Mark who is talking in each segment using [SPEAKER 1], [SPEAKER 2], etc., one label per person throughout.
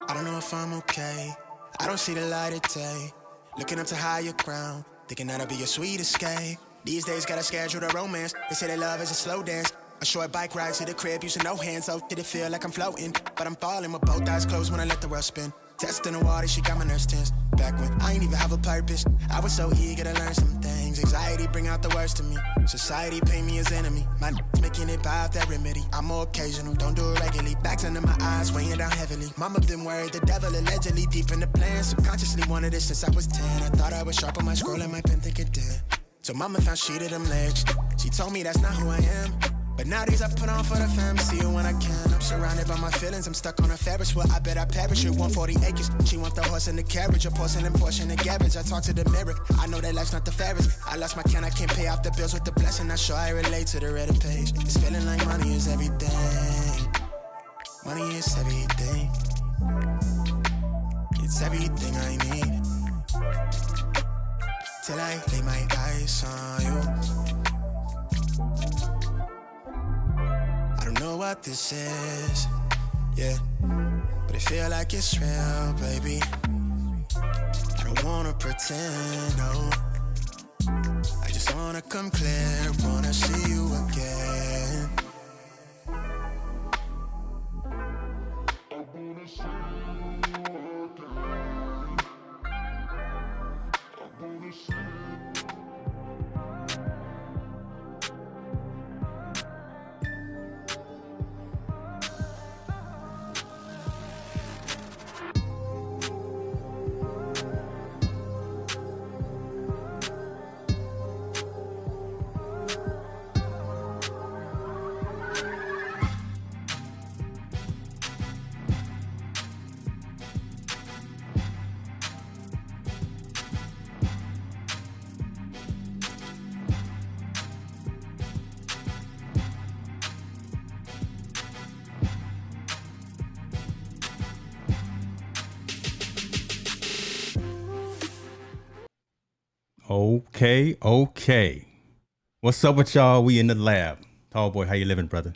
[SPEAKER 1] I don't know if I'm okay. I don't see the light of day. Looking up to higher ground, thinking that'll be your sweet escape. These days gotta schedule the romance. They say that love is a slow dance. A short bike ride to the crib using no hands. Oh, did it feel like I'm floating? But I'm falling with both eyes closed when I let the world spin. Testing the water, she got my nerves tense. Back when I ain't even have a purpose, I was so eager to learn some things. Anxiety bring out the worst in me. Society paint me as enemy. My making it buy off that remedy. I'm more occasional, don't do it regularly. Backs under my eyes, weighing down heavily. Mama been worried, the devil allegedly deep in the plan. Subconsciously wanted it since I was 10. I thought I was sharp on my scroll and my pen think it did. So mama found she to them legs. She told me that's not who I am. But nowadays I put on for the fam, see you when I can. I'm surrounded by my feelings, I'm stuck on a Ferris wheel. I bet I perish with 140 acres. She want the horse and the carriage, a porcelain portion, the garbage. I talk to the mirror, I know that life's not the fairest. I lost my can, I can't pay off the bills with the blessing. Not sure I relate to the Reddit page. It's feeling like money is everything. Money is everything. It's everything I need. Till I lay my eyes on you. I don't know what this is, yeah, but it feel like it's real, baby. I don't wanna pretend, no. I just wanna come clear, wanna see you again. I wanna see you again. I wanna see you.
[SPEAKER 2] Okay. What's up with y'all? We in the lab. Tallboy, how you living, brother?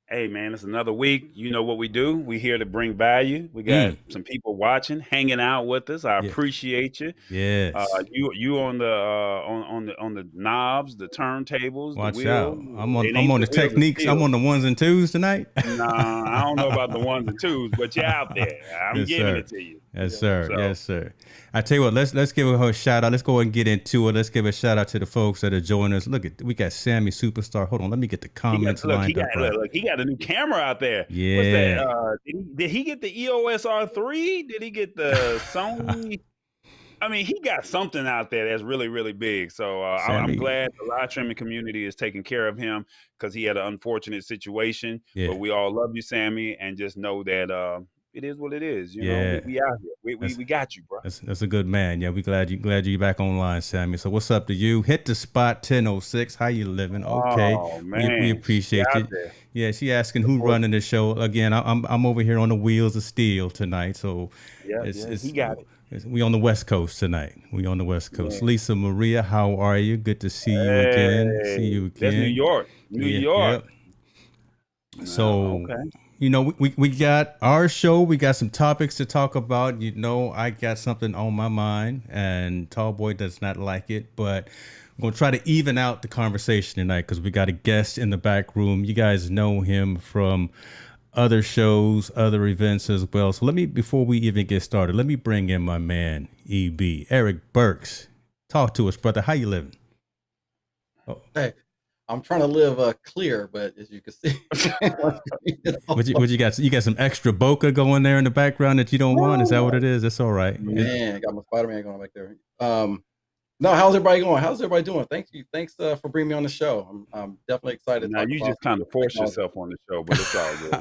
[SPEAKER 3] Hey, man, it's another week. You know what we do. We here to bring value. We got some people watching, hanging out with us. I appreciate you.
[SPEAKER 2] Yes.
[SPEAKER 3] You on the on the knobs, the turntables,
[SPEAKER 2] Watch
[SPEAKER 3] the wheel.
[SPEAKER 2] out. I'm on the techniques. I'm on the ones and twos tonight.
[SPEAKER 3] Nah, I don't know about the ones and twos, but you're out there. I'm giving it to you.
[SPEAKER 2] Yes, sir. So. Yes, sir. I tell you what, let's give her a shout out. Let's go and get into it. Let's give a shout out to the folks that are joining us. Look, we got Sammy Superstar. Hold on, let me get the comments lined up.
[SPEAKER 3] Look, he got a new camera out there.
[SPEAKER 2] Yeah.
[SPEAKER 3] What's that? Did he get the EOS R3? Did he get the Sony? I mean, he got something out there that's really, really big. So I'm glad the live streaming community is taking care of him because he had an unfortunate situation. Yeah. But we all love you, Sammy, and just know that it is what it is. You know, we out here. We got you, bro.
[SPEAKER 2] That's a good man. Yeah, we glad you're back online, Sammy. So what's up to you? Hit the spot 1006. How you living? Okay.
[SPEAKER 3] Oh, man.
[SPEAKER 2] We appreciate you. Yeah, she asking who running the show. Again, I'm over here on the wheels of steel tonight. So
[SPEAKER 3] he got it.
[SPEAKER 2] We on the West Coast tonight. We on the West Coast. Yeah. Lisa Maria, how are you? Good to see you again. See you again.
[SPEAKER 3] That's New York. New York.
[SPEAKER 2] Yep. So, you know, we got our show. We got some topics to talk about. You know, I got something on my mind, and Tallboy does not like it, but I'm going to try to even out the conversation tonight because we got a guest in the back room. You guys know him from other shows, other events as well. So before we even get started, let me bring in my man, EB, Eric Burks. Talk to us, brother. How you living?
[SPEAKER 4] Oh. Hey, I'm trying to live clear, but as you can see.
[SPEAKER 2] What you got? You got some extra bokeh going there in the background that you don't want? Is that what it is? That's all right.
[SPEAKER 4] Man, I got my Spider-Man going back there. No, how's everybody going? How's everybody doing? Thanks for bringing me on the show. I'm definitely excited.
[SPEAKER 3] Now you just kind of force yourself on the show, but it's all good.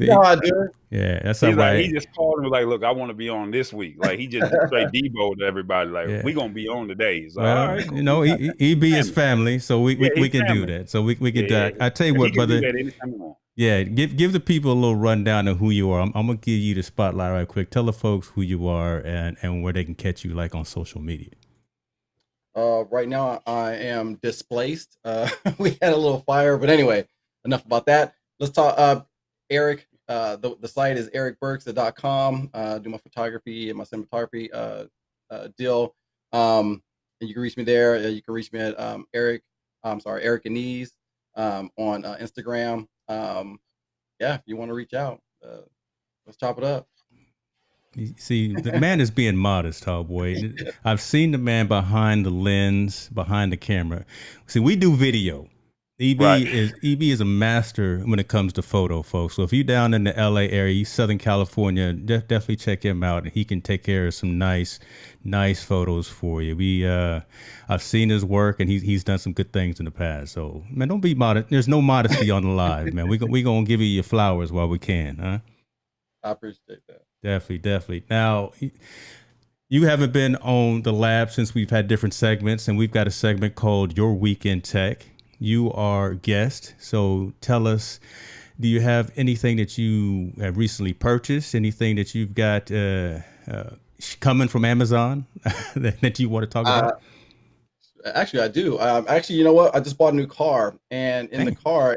[SPEAKER 4] I do.
[SPEAKER 2] Yeah, that's all right.
[SPEAKER 3] Like, he just called and was like, "Look, I want to be on this week." Like he just straight Debo to everybody. Like we gonna be on today. So,
[SPEAKER 2] well, all right. You know, EB is family, so we can do that. So we can do that. I tell you what, brother. Yeah, give the people a little rundown of who you are. I'm gonna give you the spotlight right quick. Tell the folks who you are and where they can catch you, like on social media.
[SPEAKER 4] Right now I am displaced. We had a little fire, but anyway, enough about that. Let's talk. Eric, the site is ericburks.com. Do my photography and my cinematography deal. And you can reach me there. You can reach me at Eric Anise on Instagram. Yeah, if you want to reach out, let's chop it up.
[SPEAKER 2] You see, the man is being modest, Tallboy. I've seen the man behind the lens, behind the camera. See, we do video. EB is a master when it comes to photo, folks. So if you're down in the LA area, Southern California, definitely check him out. He can take care of some nice photos for you. I've seen his work, and he's done some good things in the past. So man, don't be modest. There's no modesty on the live, man. We gonna give you your flowers while we can, huh?
[SPEAKER 4] I appreciate that.
[SPEAKER 2] Definitely. Now, you haven't been on the lab since we've had different segments, and we've got a segment called Your Week in Tech. You are guest, so tell us, do you have anything that you have recently purchased? Anything that you've got coming from Amazon that you want to talk about?
[SPEAKER 4] Actually, I do. Actually, you know what? I just bought a new car, and in the car,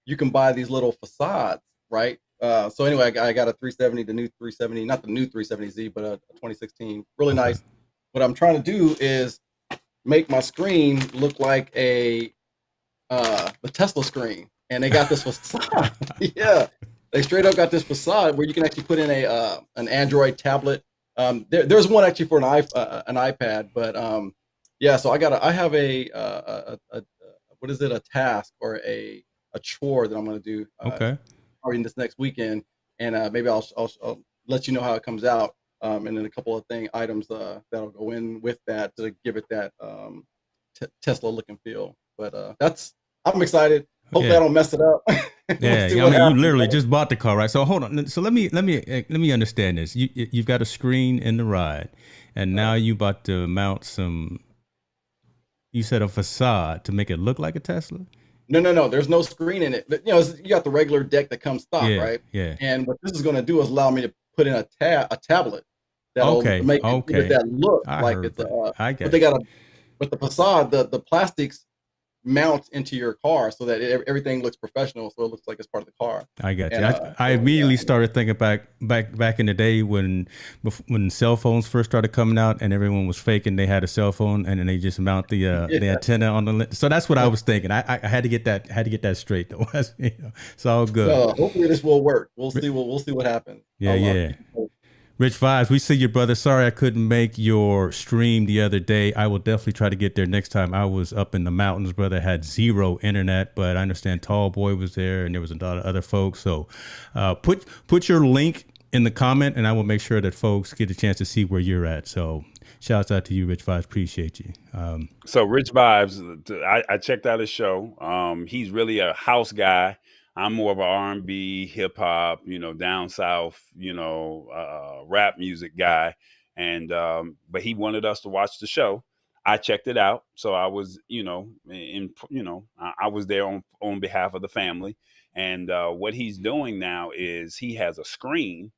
[SPEAKER 4] you can buy these little facades, right? So anyway, I got a 370, the new 370, not the new 370Z, but a 2016, really nice. What I'm trying to do is make my screen look like the Tesla screen, and they got this facade. Yeah, they straight up got this facade where you can actually put in an Android tablet. There's one actually for an iPad, but yeah. So I have a what is it? A task or a chore that I'm going to do. Probably this next weekend, and maybe I'll let you know how it comes out, and then a couple of items that'll go in with that to give it that Tesla look and feel. But I'm excited. Hopefully I don't mess it up.
[SPEAKER 2] Yeah, I mean, you literally just bought the car, right? So hold on. So let me understand this. You've got a screen in the ride, and now you about to mount some. You said a facade to make it look like a Tesla.
[SPEAKER 4] No. There's no screen in it. But, you got the regular deck that comes stock, right?
[SPEAKER 2] Yeah.
[SPEAKER 4] And what this is going to do is allow me to put in a tablet that'll make it that look like it's but the facade, the plastics mount into your car so that everything looks professional, so it looks like it's part of the car.
[SPEAKER 2] I got you. I immediately started thinking back in the day when cell phones first started coming out and everyone was faking they had a cell phone and then they just mount the antenna on the lens. So that's what I was thinking. I had to get that straight though. It's all good.
[SPEAKER 4] Hopefully this will work. We'll see what happens.
[SPEAKER 2] Yeah. Rich Vibes, we see you, brother. Sorry I couldn't make your stream the other day. I will definitely try to get there next time. I was up in the mountains, brother. Had zero internet, but I understand Tallboy was there and there was a lot of other folks. So put your link in the comment and I will make sure that folks get a chance to see where you're at. So shouts out to you, Rich Vibes. Appreciate you.
[SPEAKER 3] So Rich Vibes, I checked out his show. He's really a house guy. I'm more of an R&B, hip hop, down south, rap music guy. And but he wanted us to watch the show. I checked it out. So I was, I was there on behalf of the family. And what he's doing now is he has a screen.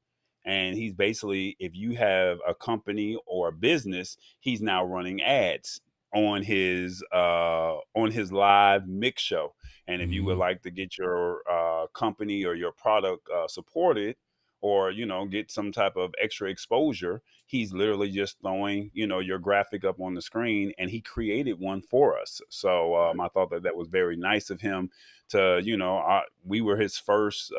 [SPEAKER 3] And he's basically, if you have a company or a business, he's now running ads on his live mix show. And if you would like to get your company or your product supported or, get some type of extra exposure, he's literally just throwing, your graphic up on the screen, and he created one for us. So I thought that was very nice of him to, we were his first,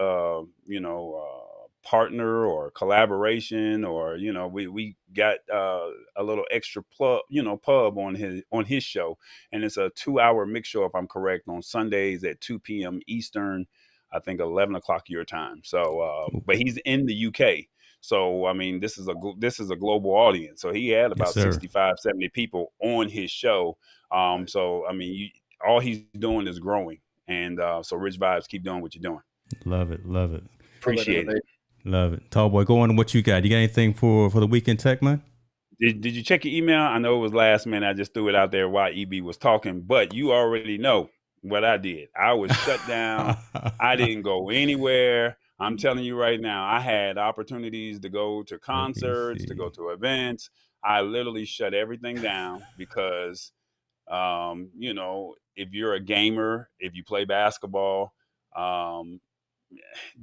[SPEAKER 3] partner or collaboration, or we got a little extra pub on his show, and it's a 2-hour mix show, if I'm correct, on Sundays at 2 p.m. Eastern, I think 11 o'clock your time. So but he's in the UK, so I mean this is a global audience. So he had about 65, 70 people on his show. So I mean all he's doing is growing, and so Rich Vibes, keep doing what you're doing.
[SPEAKER 2] Love it.
[SPEAKER 3] Appreciate it.
[SPEAKER 2] Love it. Tallboy, go on what you got. You got anything for the weekend tech, man?
[SPEAKER 3] Did you check your email? I know it was last minute. I just threw it out there while EB was talking, but you already know what I did. I was shut down. I didn't go anywhere. I'm telling you right now, I had opportunities to go to concerts, to go to events. I literally shut everything down because, if you're a gamer, if you play basketball,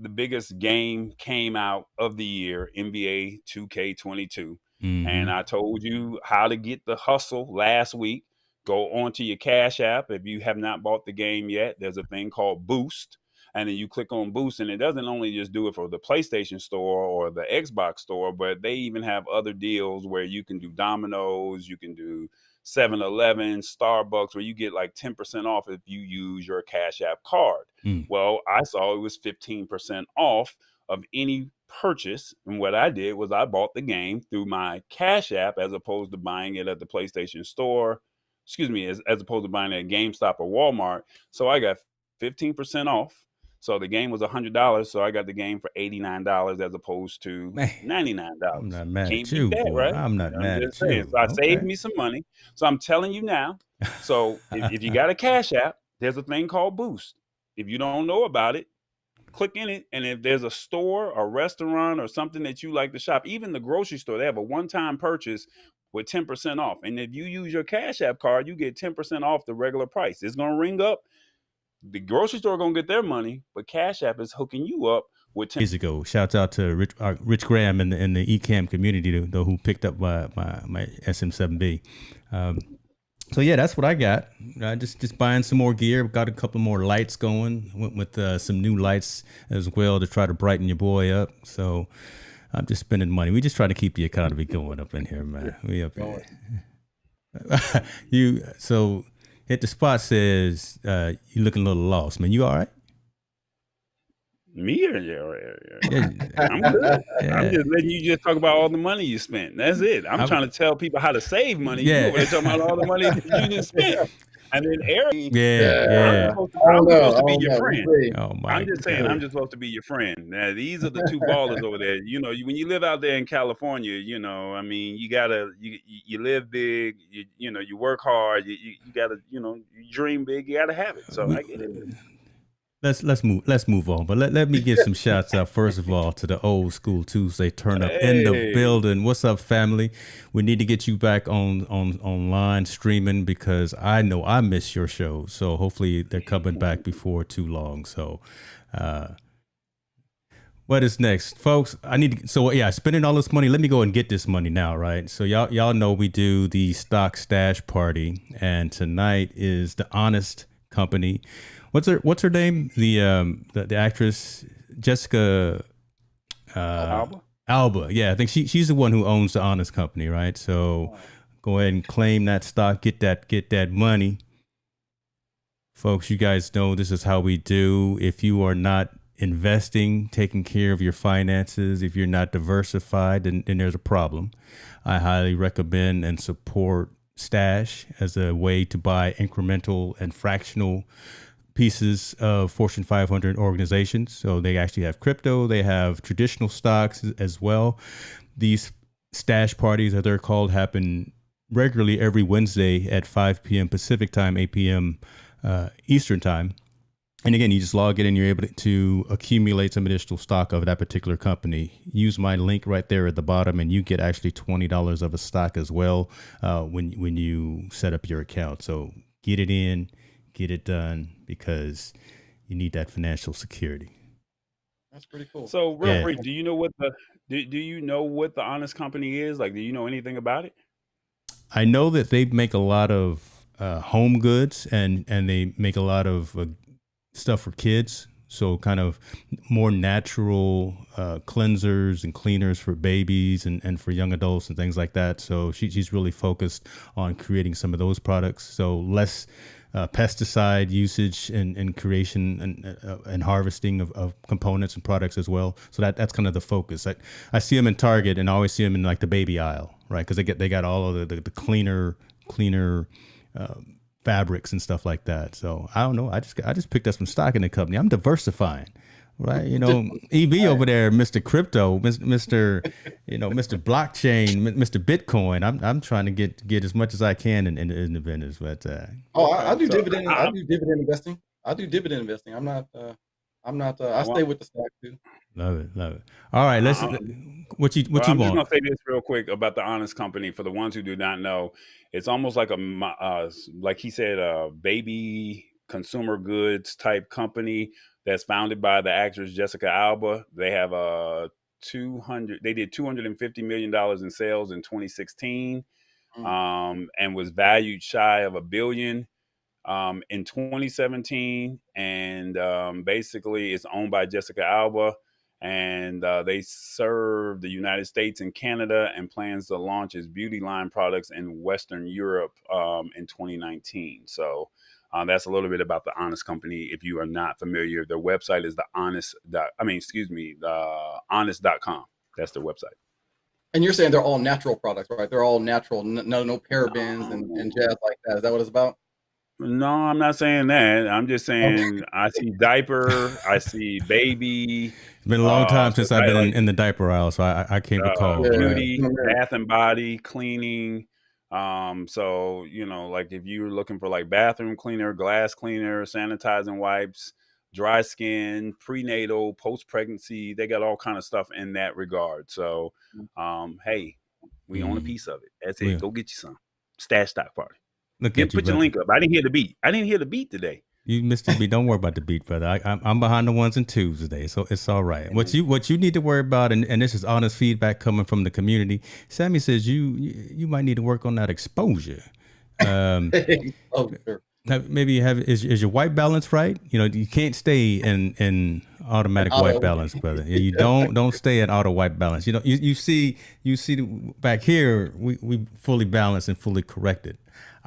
[SPEAKER 3] the biggest game came out of the year, NBA 2K22.
[SPEAKER 2] Mm-hmm.
[SPEAKER 3] And I told you how to get the hustle last week. Go onto your Cash App. If you have not bought the game yet, there's a thing called Boost. And then you click on Boost, and it doesn't only just do it for the PlayStation Store or the Xbox Store, but they even have other deals where you can do Domino's, you can do 7-Eleven, Starbucks, where you get like 10% off if you use your Cash App card. Well, I saw it was 15% off of any purchase. And what I did was I bought the game through my Cash App as opposed to buying it at the PlayStation Store. Excuse me, as opposed to buying it at GameStop or Walmart. So I got 15% off. So the game was $100, so I got the game for $89 as opposed to $99.
[SPEAKER 2] I'm not mad
[SPEAKER 3] Can't
[SPEAKER 2] at you,
[SPEAKER 3] beat that,
[SPEAKER 2] boy.
[SPEAKER 3] right?
[SPEAKER 2] I'm not mad
[SPEAKER 3] just
[SPEAKER 2] at
[SPEAKER 3] saying.
[SPEAKER 2] you.
[SPEAKER 3] So I saved me some money. So I'm telling you now. So if you got a Cash App, there's a thing called Boost. If you don't know about it, click in it, and if there's a store, a restaurant, or something that you like to shop, even the grocery store, they have a one-time purchase with 10% off. And if you use your Cash App card, you get 10% off the regular price. It's going to ring up. The grocery store going to get their money, but Cash App is hooking you up with 10.
[SPEAKER 2] Years ago, shouts out to Rich Graham in the eCam community though, who picked up my SM7B. So yeah, that's what I got. Just buying some more gear. Got a couple more lights going. Went with some new lights as well to try to brighten your boy up. So I'm just spending money. We just try to keep the economy going up in here, man. We up here. So Hit the Spot says you looking a little lost, man. You all right?
[SPEAKER 3] Me or yeah. I'm good. Yeah. I'm just letting you just talk about all the money you spent. That's it. I'm trying to tell people how to save money.
[SPEAKER 2] Yeah.
[SPEAKER 3] You over there talking about all the money that you just spent. And then Eric,
[SPEAKER 2] yeah.
[SPEAKER 3] I'm supposed to be your friend.
[SPEAKER 2] Oh my!
[SPEAKER 3] I'm just saying, I'm just supposed to be your friend. Now, these are the two ballers over there. You know, when you live out there in California, you know, I mean, you gotta, you live big. You know, you work hard. You gotta, you know, you dream big. You gotta have it. So I get it.
[SPEAKER 2] Let's move on. But let me give some shouts out first of all to the Old School Tuesday turn up in the building. What's up, family? We need to get you back online streaming because I know I miss your show. So hopefully they're coming back before too long. So what is next, folks? Spending all this money. Let me go and get this money now, right? So y'all know we do the stock stash party, and tonight is the Honest Company. What's her name? The actress Jessica Alba. Yeah, I think she's the one who owns the Honest Company, right? So go ahead and claim that stock, get that money. Folks, you guys know this is how we do. If you are not investing, taking care of your finances, if you're not diversified, then there's a problem. I highly recommend and support Stash as a way to buy incremental and fractional pieces of Fortune 500 organizations. So they actually have crypto, they have traditional stocks as well. These stash parties, as they're called, happen regularly every Wednesday at 5 p.m. Pacific time, 8 p.m. Eastern time. And again, you just log in and you're able to accumulate some additional stock of that particular company. Use my link right there at the bottom and you get actually $20 of a stock as well when you set up your account. So get it in, get it done, because you need that financial security.
[SPEAKER 4] That's pretty cool.
[SPEAKER 3] So real brief, do you know what the Honest Company is? Like, do you know anything about it?
[SPEAKER 2] I know that they make a lot of home goods and they make a lot of stuff for kids. So kind of more natural cleansers and cleaners for babies and for young adults and things like that. So she's really focused on creating some of those products. So less pesticide usage and creation and harvesting of components and products as well. So that's kind of the focus. I see them in Target and I always see them in like the baby aisle, right? Because they got all of the cleaner fabrics and stuff like that. So I don't know. I just picked up some stock in the company. I'm diversifying, right? You know, EB over there, Mr. Crypto, Mr. Blockchain, Mr. Bitcoin. I'm trying to get as much as I can in the business. But
[SPEAKER 4] I do dividend. I do dividend investing. I'm not. I stay with the stock too.
[SPEAKER 2] Love it. All right, let's. What you want?
[SPEAKER 3] I'm just gonna say this real quick about the Honest Company for the ones who do not know. It's almost like like he said, a baby consumer goods type company. that's founded by the actress Jessica Alba. They have they did $250 million in sales in 2016, and was valued shy of $1 billion in 2017. And basically it's owned by Jessica Alba, and they serve the United States and Canada, and plans to launch its beauty line products in Western Europe in 2019. So that's a little bit about the Honest Company. If you are not familiar, their website is the honest.com. That's their website.
[SPEAKER 4] And you're saying they're all natural products, right? They're all natural, no parabens and jazz like that. Is that what it's about?
[SPEAKER 3] No, I'm not saying that. I'm just saying I see diaper, I see baby.
[SPEAKER 2] It's been a long time since I've been in the diaper aisle, so I can't recall.
[SPEAKER 3] Beauty, bath and body, cleaning. So, like if you're looking for like bathroom cleaner, glass cleaner, sanitizing wipes, dry skin, prenatal, post-pregnancy, they got all kind of stuff in that regard. So, hey, we own a piece of it. That's it. Yeah. Go get you some. Stash Stock Party.
[SPEAKER 2] Put your
[SPEAKER 3] link up. I didn't hear the beat today.
[SPEAKER 2] You missed the beat. Don't worry about the beat, brother. I'm behind the ones and twos today, so it's all right. What you need to worry about, and this is honest feedback coming from the community. Sammy says you might need to work on that exposure.
[SPEAKER 4] Sure.
[SPEAKER 2] Maybe is your white balance right? You can't stay in automatic white balance, brother. You don't stay at auto white balance. You see back here we fully balanced and fully corrected.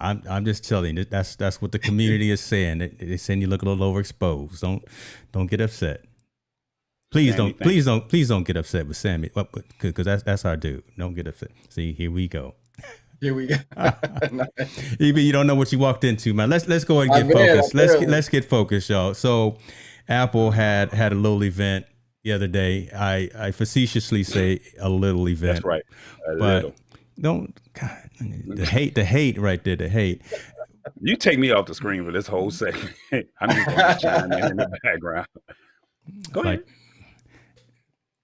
[SPEAKER 2] I'm just telling you that's what the community is saying. They're saying you look a little overexposed. Don't get upset. Please don't get upset with Sammy, because that's our dude. Don't get upset. See, here we go.
[SPEAKER 4] Here we go.
[SPEAKER 2] Even you don't know what you walked into, man. Let's go ahead and get focused. Let's get focused, y'all. So Apple had a little event the other day. I facetiously say a little event.
[SPEAKER 3] That's right.
[SPEAKER 2] But don't, God, the hate right there, the hate.
[SPEAKER 3] You take me off the screen for this whole segment. I'm just going to chime in the background. Go ahead.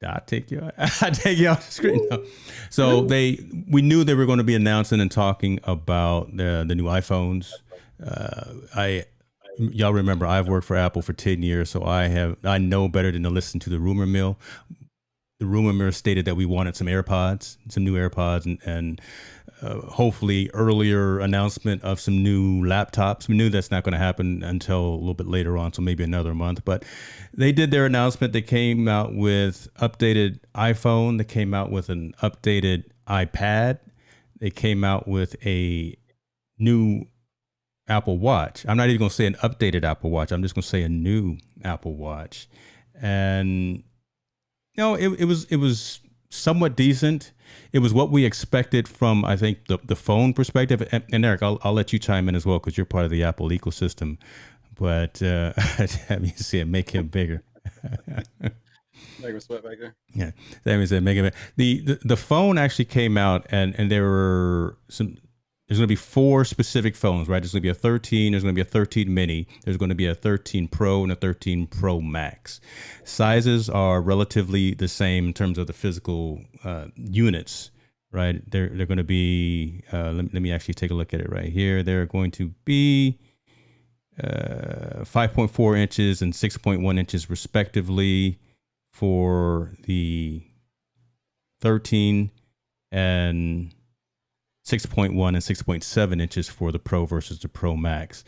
[SPEAKER 2] I take you off the screen. No. So we knew they were going to be announcing and talking about the new iPhones. Y'all remember I've worked for Apple for 10 years, so I know better than to listen to the rumor mill. The rumor mill stated that we wanted some new AirPods, and hopefully earlier announcement of some new laptops. We knew that's not going to happen until a little bit later on, so maybe another month. But they did their announcement. They came out with updated iPhone. They came out with an updated iPad. They came out with a new Apple Watch. I'm not even going to say an updated Apple Watch. I'm just going to say a new Apple Watch. And it was somewhat decent. It was what we expected from, I think, the phone perspective. And Eric, I'll let you chime in as well, because you're part of the Apple ecosystem. But have you see it, make him bigger.
[SPEAKER 4] Make him sweat back there.
[SPEAKER 2] Yeah, Sammy said make him bigger. The phone actually came out, and there were some. There's going to be 4 specific phones, right? There's going to be a 13, there's going to be a 13 mini, there's going to be a 13 Pro and a 13 Pro Max. Sizes are relatively the same in terms of the physical units, right? They're going to be, let me actually take a look at it right here. They're going to be 5.4 inches and 6.1 inches respectively for the 13, and 6.1 and 6.7 inches for the Pro versus the Pro Max.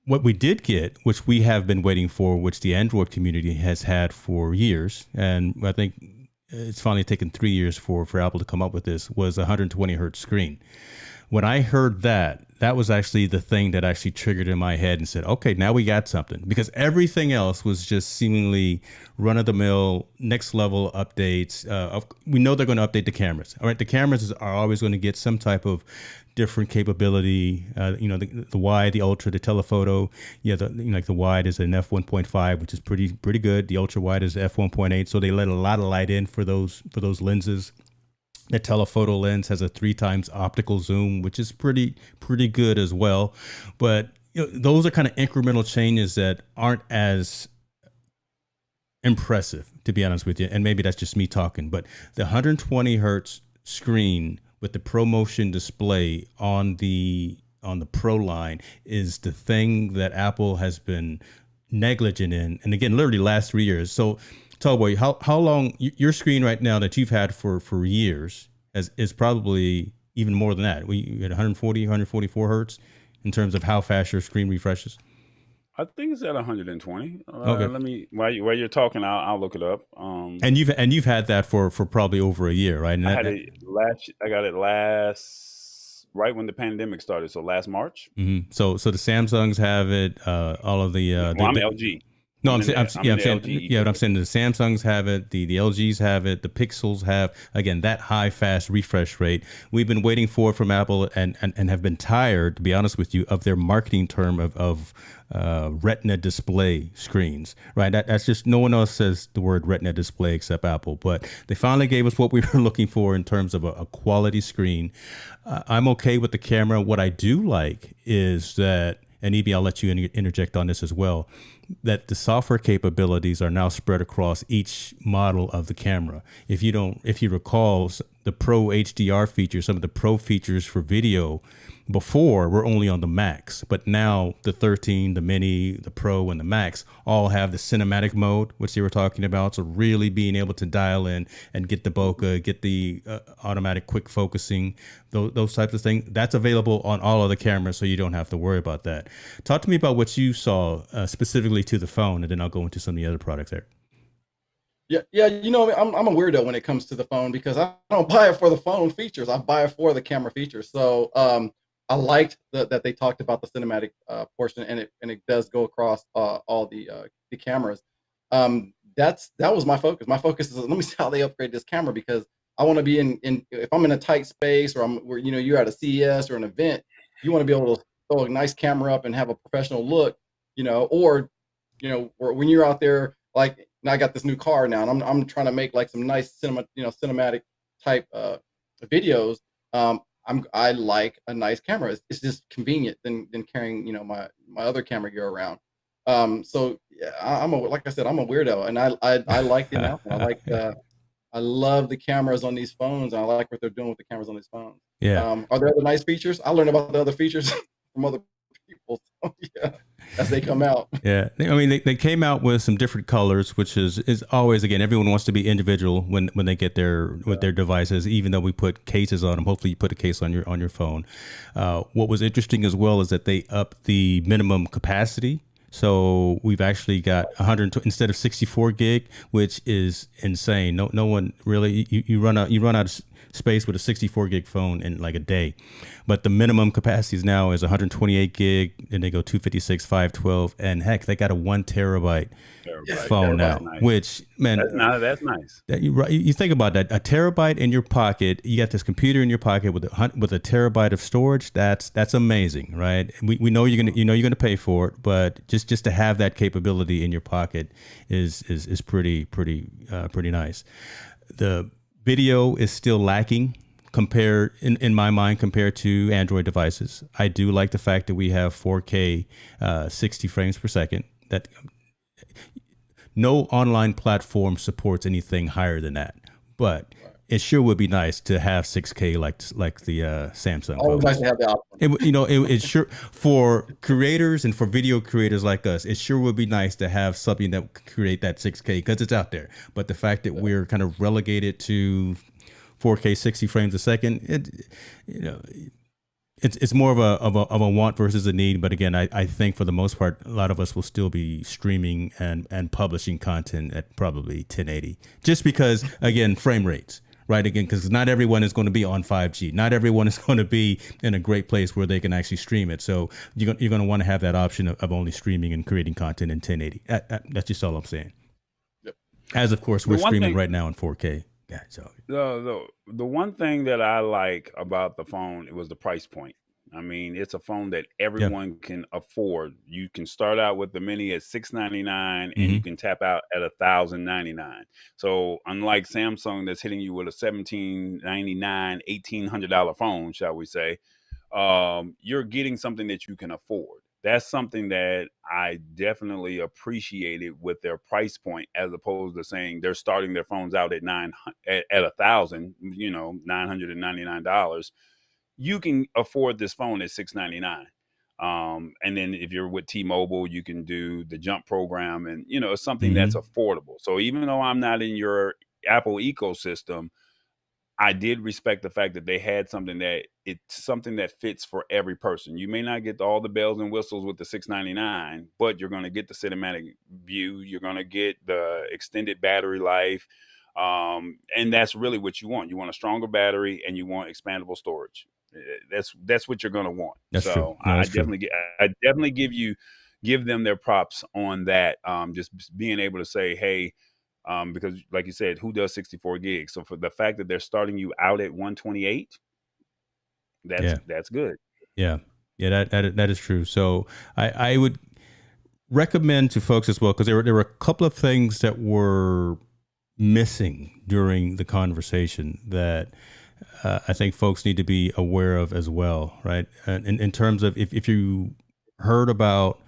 [SPEAKER 2] What we did get, which we have been waiting for, which the Android community has had for years, and I think it's finally taken 3 years for Apple to come up with this, was a 120 hertz screen. When I heard that was actually the thing that actually triggered in my head and said, okay, now we got something, because everything else was just seemingly run-of-the-mill, next-level updates. We know they're going to update the cameras. All right, the cameras are always going to get some type of different capability. The wide, the ultra, the telephoto. Yeah, like the wide is an f1.5, which is pretty good. The ultra wide is f1.8, so they let a lot of light in for those lenses. The telephoto lens has a 3 times optical zoom, which is pretty good as well. But those are kind of incremental changes that aren't as impressive, to be honest with you. And maybe that's just me talking. But the 120 hertz screen with the ProMotion display on the on the Pro line is the thing that Apple has been negligent in, and again, literally last 3 years. So, Tallboy, how long your screen right now that you've had for years is probably even more than that. We at 140, 144 hertz in terms of how fast your screen refreshes.
[SPEAKER 3] I think it's at 120.
[SPEAKER 2] Okay.
[SPEAKER 3] Let me while you're talking, I'll look it up.
[SPEAKER 2] And you've had that for probably over a year, right? And
[SPEAKER 3] I got it last right when the pandemic started, so last March.
[SPEAKER 2] Mm-hmm. So the Samsungs have it. All of the
[SPEAKER 3] I'm LG.
[SPEAKER 2] No, I'm saying but I'm saying the Samsungs have it, the LGs have it, the Pixels have, again, that high, fast refresh rate. We've been waiting for it from Apple and have been tired, to be honest with you, of their marketing term of Retina display screens, right? That's just, no one else says the word Retina display except Apple, but they finally gave us what we were looking for in terms of a quality screen. I'm okay with the camera. What I do like is that, and Evie, I'll let you interject on this as well, that the software capabilities are now spread across each model of the camera. If you recall, the Pro HDR features, some of the Pro features for video before were only on the Max, but now the 13, the Mini, the Pro, and the Max all have the cinematic mode, which they were talking about. So really being able to dial in and get the bokeh, get the automatic quick focusing, those types of things. That's available on all of the cameras, so you don't have to worry about that. Talk to me about what you saw specifically to the phone, and then I'll go into some of the other products there.
[SPEAKER 4] Yeah. You know, I'm a weirdo when it comes to the phone because I don't buy it for the phone features. I buy it for the camera features. So I liked that they talked about the cinematic portion, and it does go across all the cameras. That was my focus. My focus is, let me see how they upgrade this camera, because I want to be in if I'm in a tight space, or you're at a CES or an event, you want to be able to throw a nice camera up and have a professional look, or when you're out there, like, now I got this new car now, and I'm trying to make like some nice cinematic type videos. I like a nice camera. It's just convenient than carrying my other camera gear around. So yeah, like I said, I'm a weirdo, and I like the announcement. I love the cameras on these phones, and I like what they're doing with the cameras on these phones.
[SPEAKER 2] Yeah.
[SPEAKER 4] Are there other nice features? I learned about the other features from other people. So, yeah, as they come out.
[SPEAKER 2] Yeah, I mean, they came out with some different colors, which is always, again, everyone wants to be individual when they get their devices, even though we put cases on them. Hopefully you put a case on your phone. What was interesting as well is that they upped the minimum capacity. So we've actually got 100 instead of 64 gig, which is insane. No one really, you run out of space with a 64 gig phone in like a day. But the minimum capacity now is 128 gig, and they go 256, 512, and heck, they got a 1 terabyte phone now, nice. Which, man,
[SPEAKER 3] that's nice.
[SPEAKER 2] You think about that, a terabyte in your pocket. You got this computer in your pocket with a terabyte of storage. That's amazing, right? We know you're gonna pay for it, but just to have that capability in your pocket is pretty nice. The video is still lacking in my mind compared to Android devices. I do like the fact that we have 4K 60 frames per second. That no online platform supports anything higher than that, but it sure would be nice to have 6K like the Samsung.
[SPEAKER 4] I would like to have the option.
[SPEAKER 2] It sure, for creators and for video creators like us, it sure would be nice to have something that would create that 6K, because it's out there. But the fact that we're kind of relegated to 4K 60 frames a second, it's more of a want versus a need. But again, I think for the most part, a lot of us will still be streaming and publishing content at probably 1080, just because, again, frame rates. Right, again, because not everyone is going to be on 5G. Not everyone is going to be in a great place where they can actually stream it. So you're going to want to have that option of only streaming and creating content in 1080. That's just all I'm saying.
[SPEAKER 4] Yep.
[SPEAKER 2] As of course, we're streaming right now in 4K. Yeah, so
[SPEAKER 3] the one thing that I like about the phone, it was the price point. I mean, it's a phone that everyone can afford. You can start out with the Mini at $699, and you can tap out at $1,099. So unlike Samsung that's hitting you with a $1,799, $1,800 phone, shall we say, you're getting something that you can afford. That's something that I definitely appreciated with their price point, as opposed to saying they're starting their phones out at $1,000, $999. you can afford this phone at $699. And then if you're with T-Mobile, you can do the Jump program, and it's something that's affordable. So even though I'm not in your Apple ecosystem, I did respect the fact that they had something that fits for every person. You may not get all the bells and whistles with the $699, but you're going to get the cinematic view. You're going to get the extended battery life. And that's really what you want. You want a stronger battery and you want expandable storage. That's what you're going to want.
[SPEAKER 2] That's
[SPEAKER 3] so
[SPEAKER 2] true. No,
[SPEAKER 3] I
[SPEAKER 2] that's
[SPEAKER 3] definitely give them their props on that. Just being able to say, hey, because like you said, who does 64 gigs? So for the fact that they're starting you out at 128, that's good.
[SPEAKER 2] Yeah. That is true. So I would recommend to folks as well, because there were a couple of things that were missing during the conversation that I think folks need to be aware of as well, right? In terms of if you heard about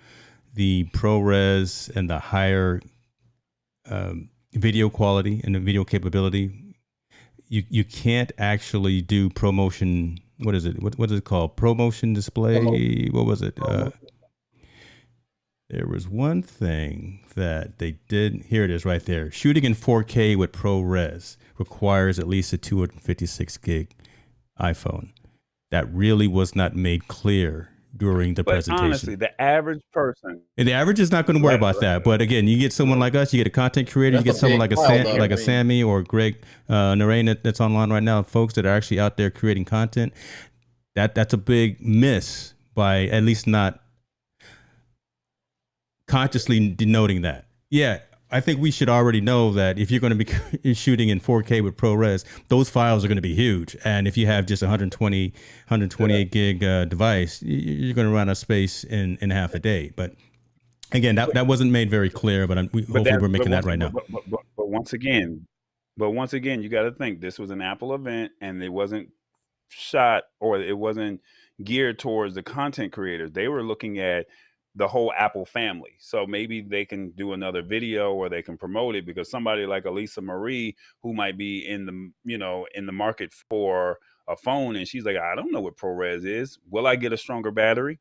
[SPEAKER 2] the ProRes and the higher video quality and the video capability, you can't actually do ProMotion. What is it? What is it called? ProMotion display. What was it? There was one thing that they did. Here it is right there. Shooting in 4K with ProRes requires at least a 256 gig iPhone. That really was not made clear during the presentation.
[SPEAKER 3] Honestly, the average person,
[SPEAKER 2] and the average is not going to worry about that. But again, you get someone like us, you get a content creator, you get someone like a Sammy or Greg Narain that's online right now, folks that are actually out there creating content. That's a big miss by at least not consciously denoting that. Yeah, I think we should already know that if you're going to be shooting in 4K with ProRes, those files are going to be huge. And if you have just 128 gig device, you're going to run out of space in half a day. But again, that wasn't made very clear, but hopefully we're making that right now.
[SPEAKER 3] But once again, you got to think this was an Apple event, and it wasn't shot, or it wasn't geared towards the content creators. They were looking at the whole Apple family. So maybe they can do another video, or they can promote it, because somebody like Elisa Marie, who might be in the market for a phone, and she's like, I don't know what ProRes is. Will I get a stronger battery?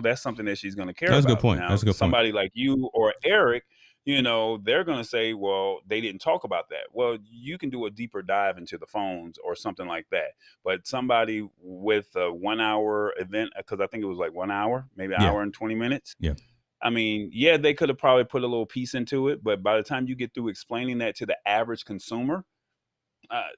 [SPEAKER 3] That's something that she's going to care about.
[SPEAKER 2] That's a good point.
[SPEAKER 3] Now,
[SPEAKER 2] that's a good
[SPEAKER 3] somebody
[SPEAKER 2] point.
[SPEAKER 3] like you or Eric, they're going to say, well, they didn't talk about that. Well, you can do a deeper dive into the phones or something like that. But somebody with a 1 hour event, because I think it was like 1 hour, maybe an hour and 20 minutes.
[SPEAKER 2] Yeah.
[SPEAKER 3] I mean, yeah, they could have probably put a little piece into it, but by the time you get through explaining that to the average consumer,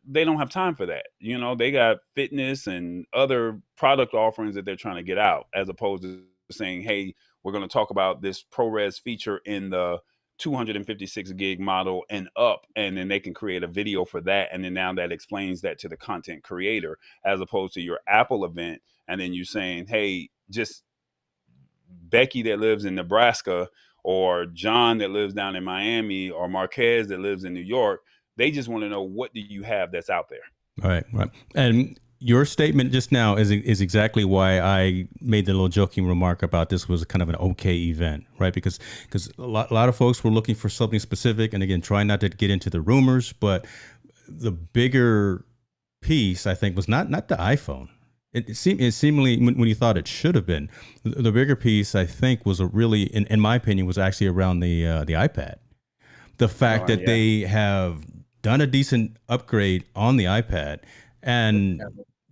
[SPEAKER 3] they don't have time for that. They got fitness and other product offerings that they're trying to get out, as opposed to saying, hey, we're going to talk about this ProRes feature in the 256 gig model and up, and then they can create a video for that, and then now that explains that to the content creator, as opposed to your Apple event, and then you saying, hey, just Becky that lives in Nebraska, or John that lives down in Miami, or Marquez that lives in New York, they just want to know, what do you have that's out there?
[SPEAKER 2] Right. And your statement just now is exactly why I made the little joking remark about this was kind of an okay event, right? Because a lot of folks were looking for something specific, and again, trying not to get into the rumors, but the bigger piece, I think, was not the iPhone. It seemingly, when you thought it should have been, the bigger piece, I think, was in my opinion, was actually around the iPad. The fact that they have done a decent upgrade on the iPad and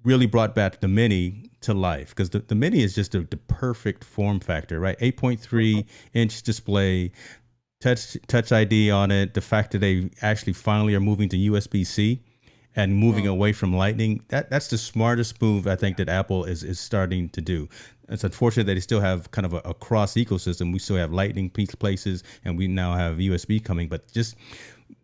[SPEAKER 2] really brought back the Mini to life, because the Mini is just the perfect form factor, right? 8.3 inch display, touch ID on it. The fact that they actually finally are moving to USB-C and moving away from Lightning, that's the smartest move I think that Apple is starting to do. It's unfortunate that they still have kind of a cross ecosystem. We still have Lightning places, and we now have USB coming, but just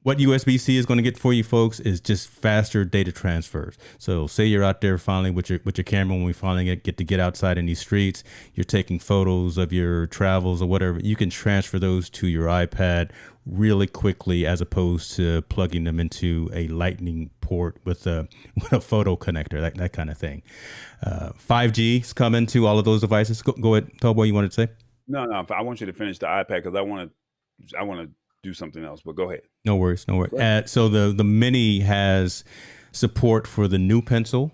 [SPEAKER 2] what USB-C is going to get for you folks is just faster data transfers. So say you're out there finally with your camera, when we finally get outside in these streets, you're taking photos of your travels or whatever, you can transfer those to your iPad really quickly, as opposed to plugging them into a Lightning port with a photo connector, that kind of thing. 5G is coming to all of those devices. Go ahead, Tallboy, you wanted to say?
[SPEAKER 3] No, I want you to finish the iPad, because I want to do something else, but go ahead.
[SPEAKER 2] No worries. So the Mini has support for the new pencil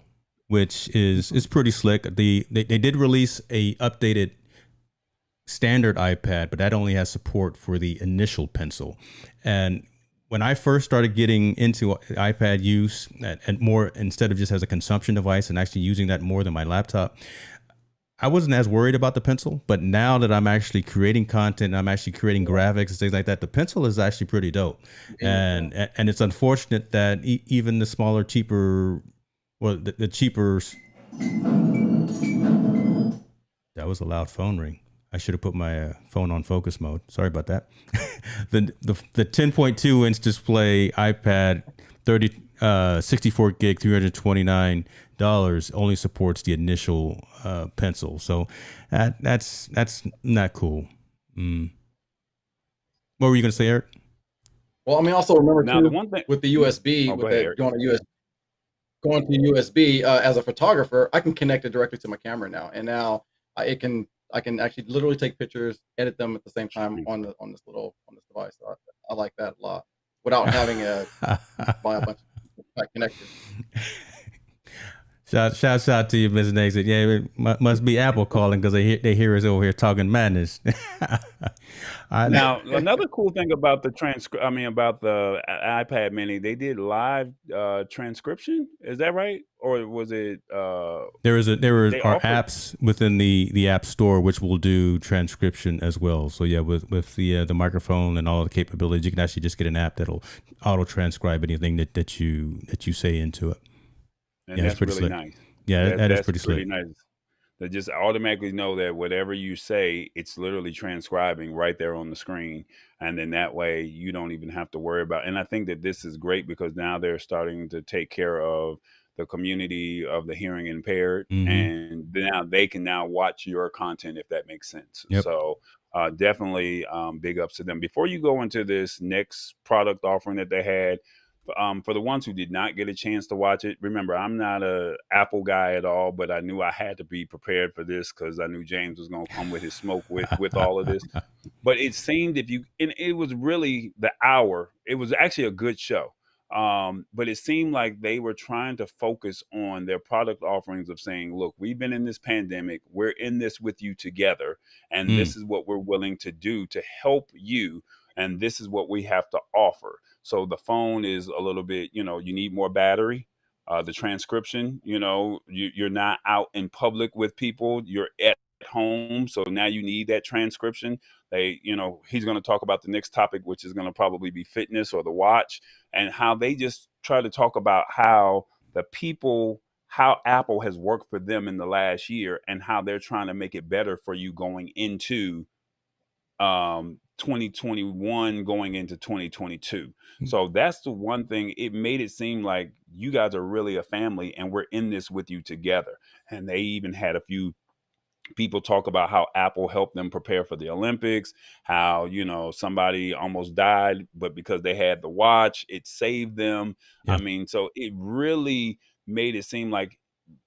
[SPEAKER 2] which is pretty slick. They did release a updated standard iPad, but that only has support for the initial pencil. And when I first started getting into iPad use and more, instead of just as a consumption device and actually using that more than my laptop, I wasn't as worried about the pencil. But now that I'm actually creating content, I'm actually creating graphics and things like that, the pencil is actually pretty dope. And it's unfortunate that even the smaller, cheaper, well, the cheaper. That was a loud phone ring. I should have put my phone on focus mode. Sorry about that. The 10.2 inch display iPad 64 gig, $329 only supports the initial pencil. So that's not cool. What were you going to say, Eric?
[SPEAKER 4] Well, I mean, also remember
[SPEAKER 3] now,
[SPEAKER 4] too,
[SPEAKER 3] the one thing
[SPEAKER 4] with the USB, with that going to USB as a photographer, I can connect it directly to my camera now, and now I can actually literally take pictures, edit them at the same time on this device. So I like that a lot without having to buy a bunch of connectors.
[SPEAKER 2] Shouts out to you, Ms. Exit. Yeah, it must be Apple calling because they hear us over here talking madness.
[SPEAKER 3] Now, another cool thing about the about the iPad Mini, they did live transcription. Is that right, or was it? There
[SPEAKER 2] are apps within the App Store which will do transcription as well. So yeah, with the microphone and all the capabilities, you can actually just get an app that'll auto transcribe anything that you say into it.
[SPEAKER 3] And that's pretty really nice.
[SPEAKER 2] Yeah, that's pretty slick.
[SPEAKER 3] Nice. They just automatically know that whatever you say, it's literally transcribing right there on the screen. And then that way you don't even have to worry about. And I think that this is great because now they're starting to take care of the community of the hearing impaired. Mm-hmm. And now they can now watch your content, if that makes sense. Yep. So definitely big ups to them. Before you go into this next product offering that they had, for the ones who did not get a chance to watch it, remember, I'm not a Apple guy at all, but I knew I had to be prepared for this because I knew James was going to come with his smoke with all of this. But it seemed and it was really the hour. It was actually a good show. But it seemed like they were trying to focus on their product offerings of saying, look, we've been in this pandemic. We're in this with you together. And this is what we're willing to do to help you. And this is what we have to offer. So the phone is a little bit, you need more battery. The transcription, you're not out in public with people. You're at home. So now you need that transcription. He's going to talk about the next topic, which is going to probably be fitness or the watch, and how they just try to talk about how Apple has worked for them in the last year and how they're trying to make it better for you going into 2021 going into 2022. So that's the one thing. It made it seem like you guys are really a family and we're in this with you together. And they even had a few people talk about how Apple helped them prepare for the Olympics, how, somebody almost died, but because they had the watch, it saved them. Yeah. I mean, so it really made it seem like,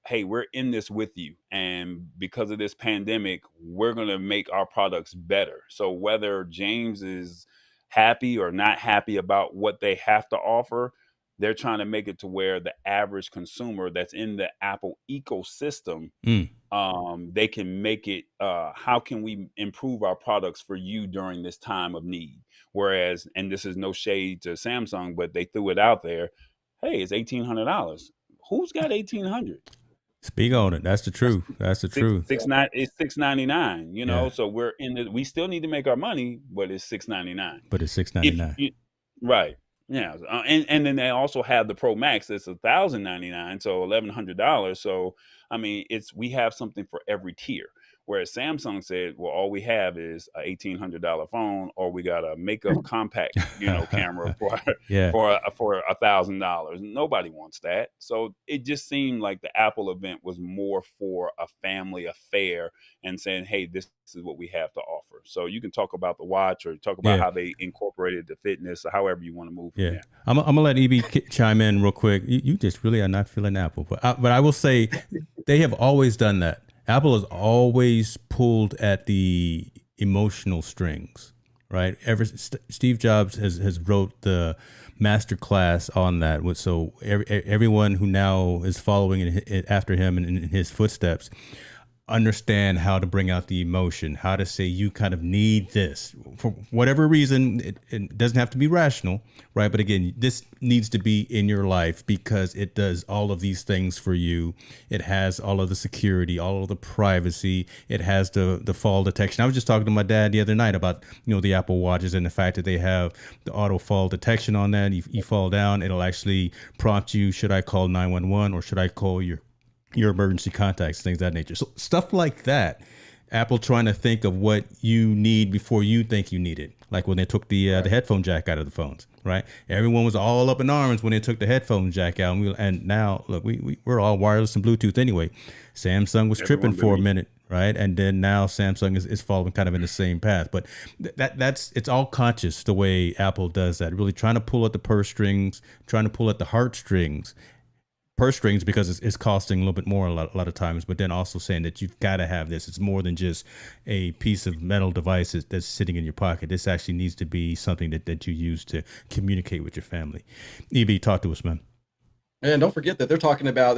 [SPEAKER 3] hey, we're in this with you. And because of this pandemic, we're going to make our products better. So whether James is happy or not happy about what they have to offer, they're trying to make it to where the average consumer that's in the Apple ecosystem, they can make it, how can we improve our products for you during this time of need? Whereas, and this is no shade to Samsung, but they threw it out there. Hey, it's $1,800. Who's got $1,800?
[SPEAKER 2] Speak on it. That's the truth. That's the truth.
[SPEAKER 3] It's $699. So we're we still need to make our money, but it's $699.
[SPEAKER 2] But it's $699.
[SPEAKER 3] Right. Yeah. And then they also have the Pro Max that's $1,099, so $1,100. So I mean, we have something for every tier. Whereas Samsung said, well, all we have is a $1,800 phone, or we got a makeup compact, camera for $1,000. Nobody wants that. So it just seemed like the Apple event was more for a family affair and saying, hey, this is what we have to offer. So you can talk about the watch or talk about how they incorporated the fitness or however you want to move from there.
[SPEAKER 2] I'm going to let EB chime in real quick. You just really are not feeling Apple. But I will say they have always done that. Apple has always pulled at the emotional strings. right? Steve Jobs has wrote the master class on that. So everyone who now is following after him in his footsteps understand how to bring out the emotion, how to say you kind of need this for whatever reason. It doesn't have to be rational, right? But again, this needs to be in your life because it does all of these things for you. It has all of the security, all of the privacy. It has the fall detection. I was just talking to my dad the other night about, the Apple Watches and the fact that they have the auto fall detection on that. You fall down, it'll actually prompt you, should I call 911 or should I call your emergency contacts, things of that nature. So stuff like that, Apple trying to think of what you need before you think you need it. Like when they took the headphone jack out of the phones, right? Everyone was all up in arms when they took the headphone jack out. And now, look, we're all wireless and Bluetooth anyway. Samsung was tripping for a minute, right? And then now Samsung is following kind of in the same path. But it's all conscious the way Apple does that, really trying to pull at the purse strings, trying to pull at the heartstrings. Purse strings because it's costing a little bit more a lot of times, but then also saying that you've got to have this. It's more than just a piece of metal device that's sitting in your pocket. This actually needs to be something that you use to communicate with your family. EB, talk to us, man.
[SPEAKER 4] And don't forget that they were talking about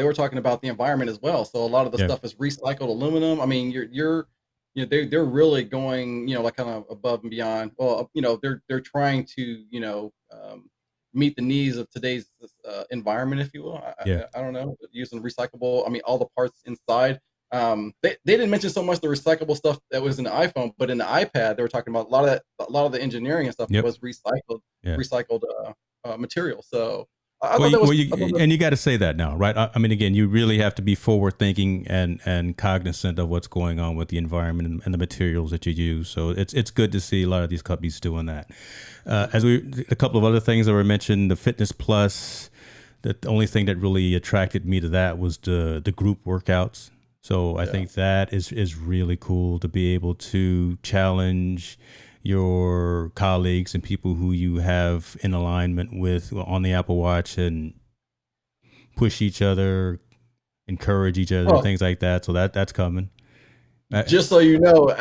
[SPEAKER 4] the environment as well. So a lot of the stuff is recycled aluminum. I mean, they're really going, like kind of above and beyond. Well, they're trying to, meet the needs of today's environment, if you will. I don't know, using recyclable. I mean, all the parts inside. They didn't mention so much the recyclable stuff that was in the iPhone, but in the iPad, they were talking about a lot of the engineering and stuff was recycled material. So
[SPEAKER 2] and you got to say that now, right? I mean, again, you really have to be forward thinking and cognizant of what's going on with the environment and the materials that you use. So it's good to see a lot of these companies doing that. A couple of other things that were mentioned, the Fitness Plus. The only thing that really attracted me to that was the group workouts. So I think that is really cool to be able to challenge your colleagues and people who you have in alignment with on the Apple Watch and push each other, encourage each other, things like that. So that's coming.
[SPEAKER 4] Just so you know,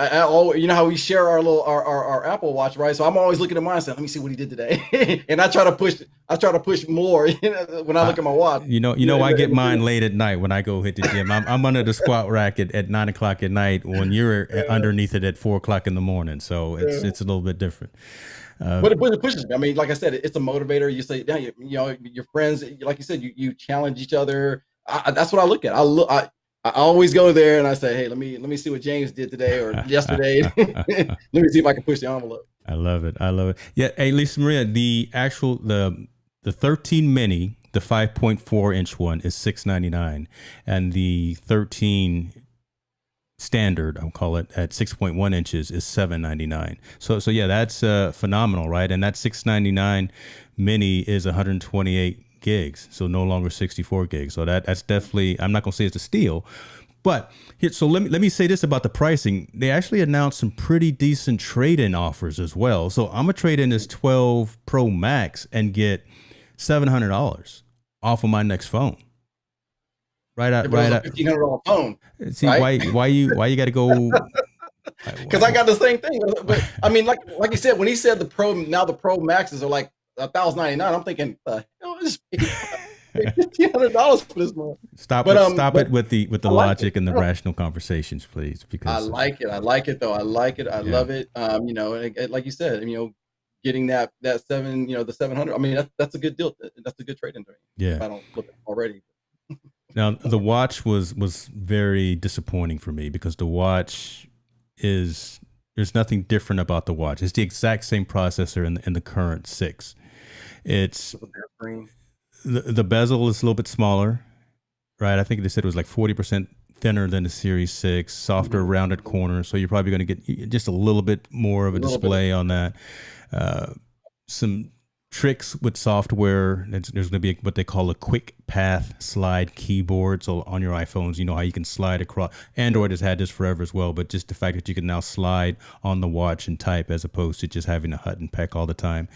[SPEAKER 4] you know how we share our Apple Watch, right? So I'm always looking at mine and saying, let me see what he did today. And I try to push more when I look at my watch.
[SPEAKER 2] I get mine late at night when I go hit the gym. I'm under the squat rack at 9:00 at night when you're underneath it at 4:00 in the morning. So it's a little bit different.
[SPEAKER 4] But it pushes me. I mean, like I said, it's a motivator. You say, your friends, like you said, you challenge each other. That's what I look at. I always go there and I say, hey, let me see what James did today or yesterday. Let me see if I can push the envelope.
[SPEAKER 2] I love it. Yeah. Hey, Lisa Maria, the 13 mini, the 5.4 inch one is $699, and the 13 standard, I'll call it, at 6.1 inches is $799. So yeah, that's phenomenal, right? And that $699 mini is 128 gigs, so no longer 64 gigs. So that's definitely, I'm not gonna say it's a steal, but here, so let me say this about the pricing. They actually announced some pretty decent trade-in offers as well. So I'm gonna trade in this 12 Pro Max and get $700 off of my next phone. Right out.
[SPEAKER 4] $1,500 phone.
[SPEAKER 2] See, right? why you got to go?
[SPEAKER 4] Because I got the same thing. But I mean, like you said, when he said the Pro Maxes are like $1,099, I'm thinking, just $1,500 for this month.
[SPEAKER 2] Stop it with the logic and the rational conversations, please. Because
[SPEAKER 4] I like it though. I like it. I love it. Like you said, getting that the 700. I mean, that's a good deal. That's a good trade-in to me.
[SPEAKER 2] Yeah.
[SPEAKER 4] If I don't look at it already.
[SPEAKER 2] Now the watch was very disappointing for me because the watch there's nothing different about the watch. It's the exact same processor in the current 6. It's the bezel is a little bit smaller, right? I think they said it was like 40% thinner than the Series 6, softer rounded corners. So you're probably going to get just a little bit more of a display on that. Some tricks with software. There's going to be what they call a quick path slide keyboard. So on your iPhones, you know how you can slide across. Android has had this forever as well, but just the fact that you can now slide on the watch and type as opposed to just having a hut and peck all the time.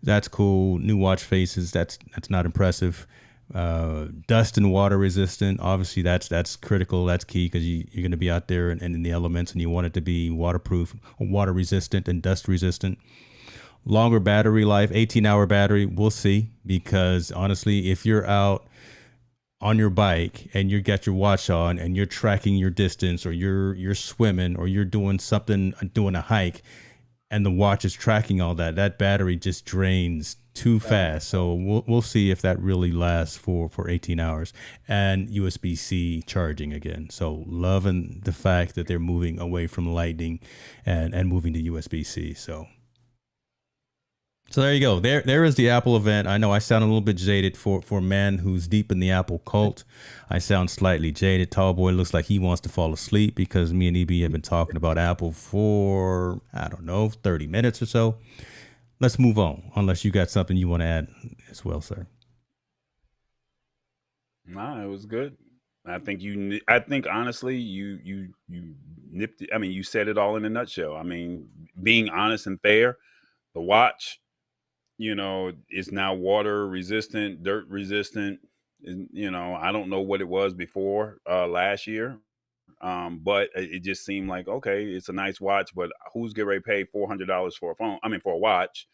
[SPEAKER 2] That's cool. New watch faces. That's not impressive. Dust and water resistant. Obviously, that's critical. That's key because you're going to be out there and in the elements, and you want it to be waterproof, water resistant, and dust resistant. Longer battery life, 18-hour battery. We'll see, because honestly, if you're out on your bike and you got your watch on and you're tracking your distance, or you're swimming, or you're doing something, doing a hike, and the watch is tracking all that, that battery just drains too fast. So we'll see if that really lasts for 18 hours. And USB-C charging again. So loving the fact that they're moving away from Lightning and moving to USB-C. So there you go. There is the Apple event. I know I sound a little bit jaded for a man who's deep in the Apple cult. I sound slightly jaded. Tallboy looks like he wants to fall asleep because me and EB have been talking about Apple for, I don't know, 30 minutes or so. Let's move on, unless you got something you want to add as well, sir.
[SPEAKER 3] Nah, it was good. I think honestly, you nipped it. I mean, you said it all in a nutshell. I mean, being honest and fair, the watch, is now water resistant, dirt resistant. I don't know what it was before last year, but it just seemed like, okay, it's a nice watch, but who's getting ready to pay $400 for a phone? I mean, for a watch.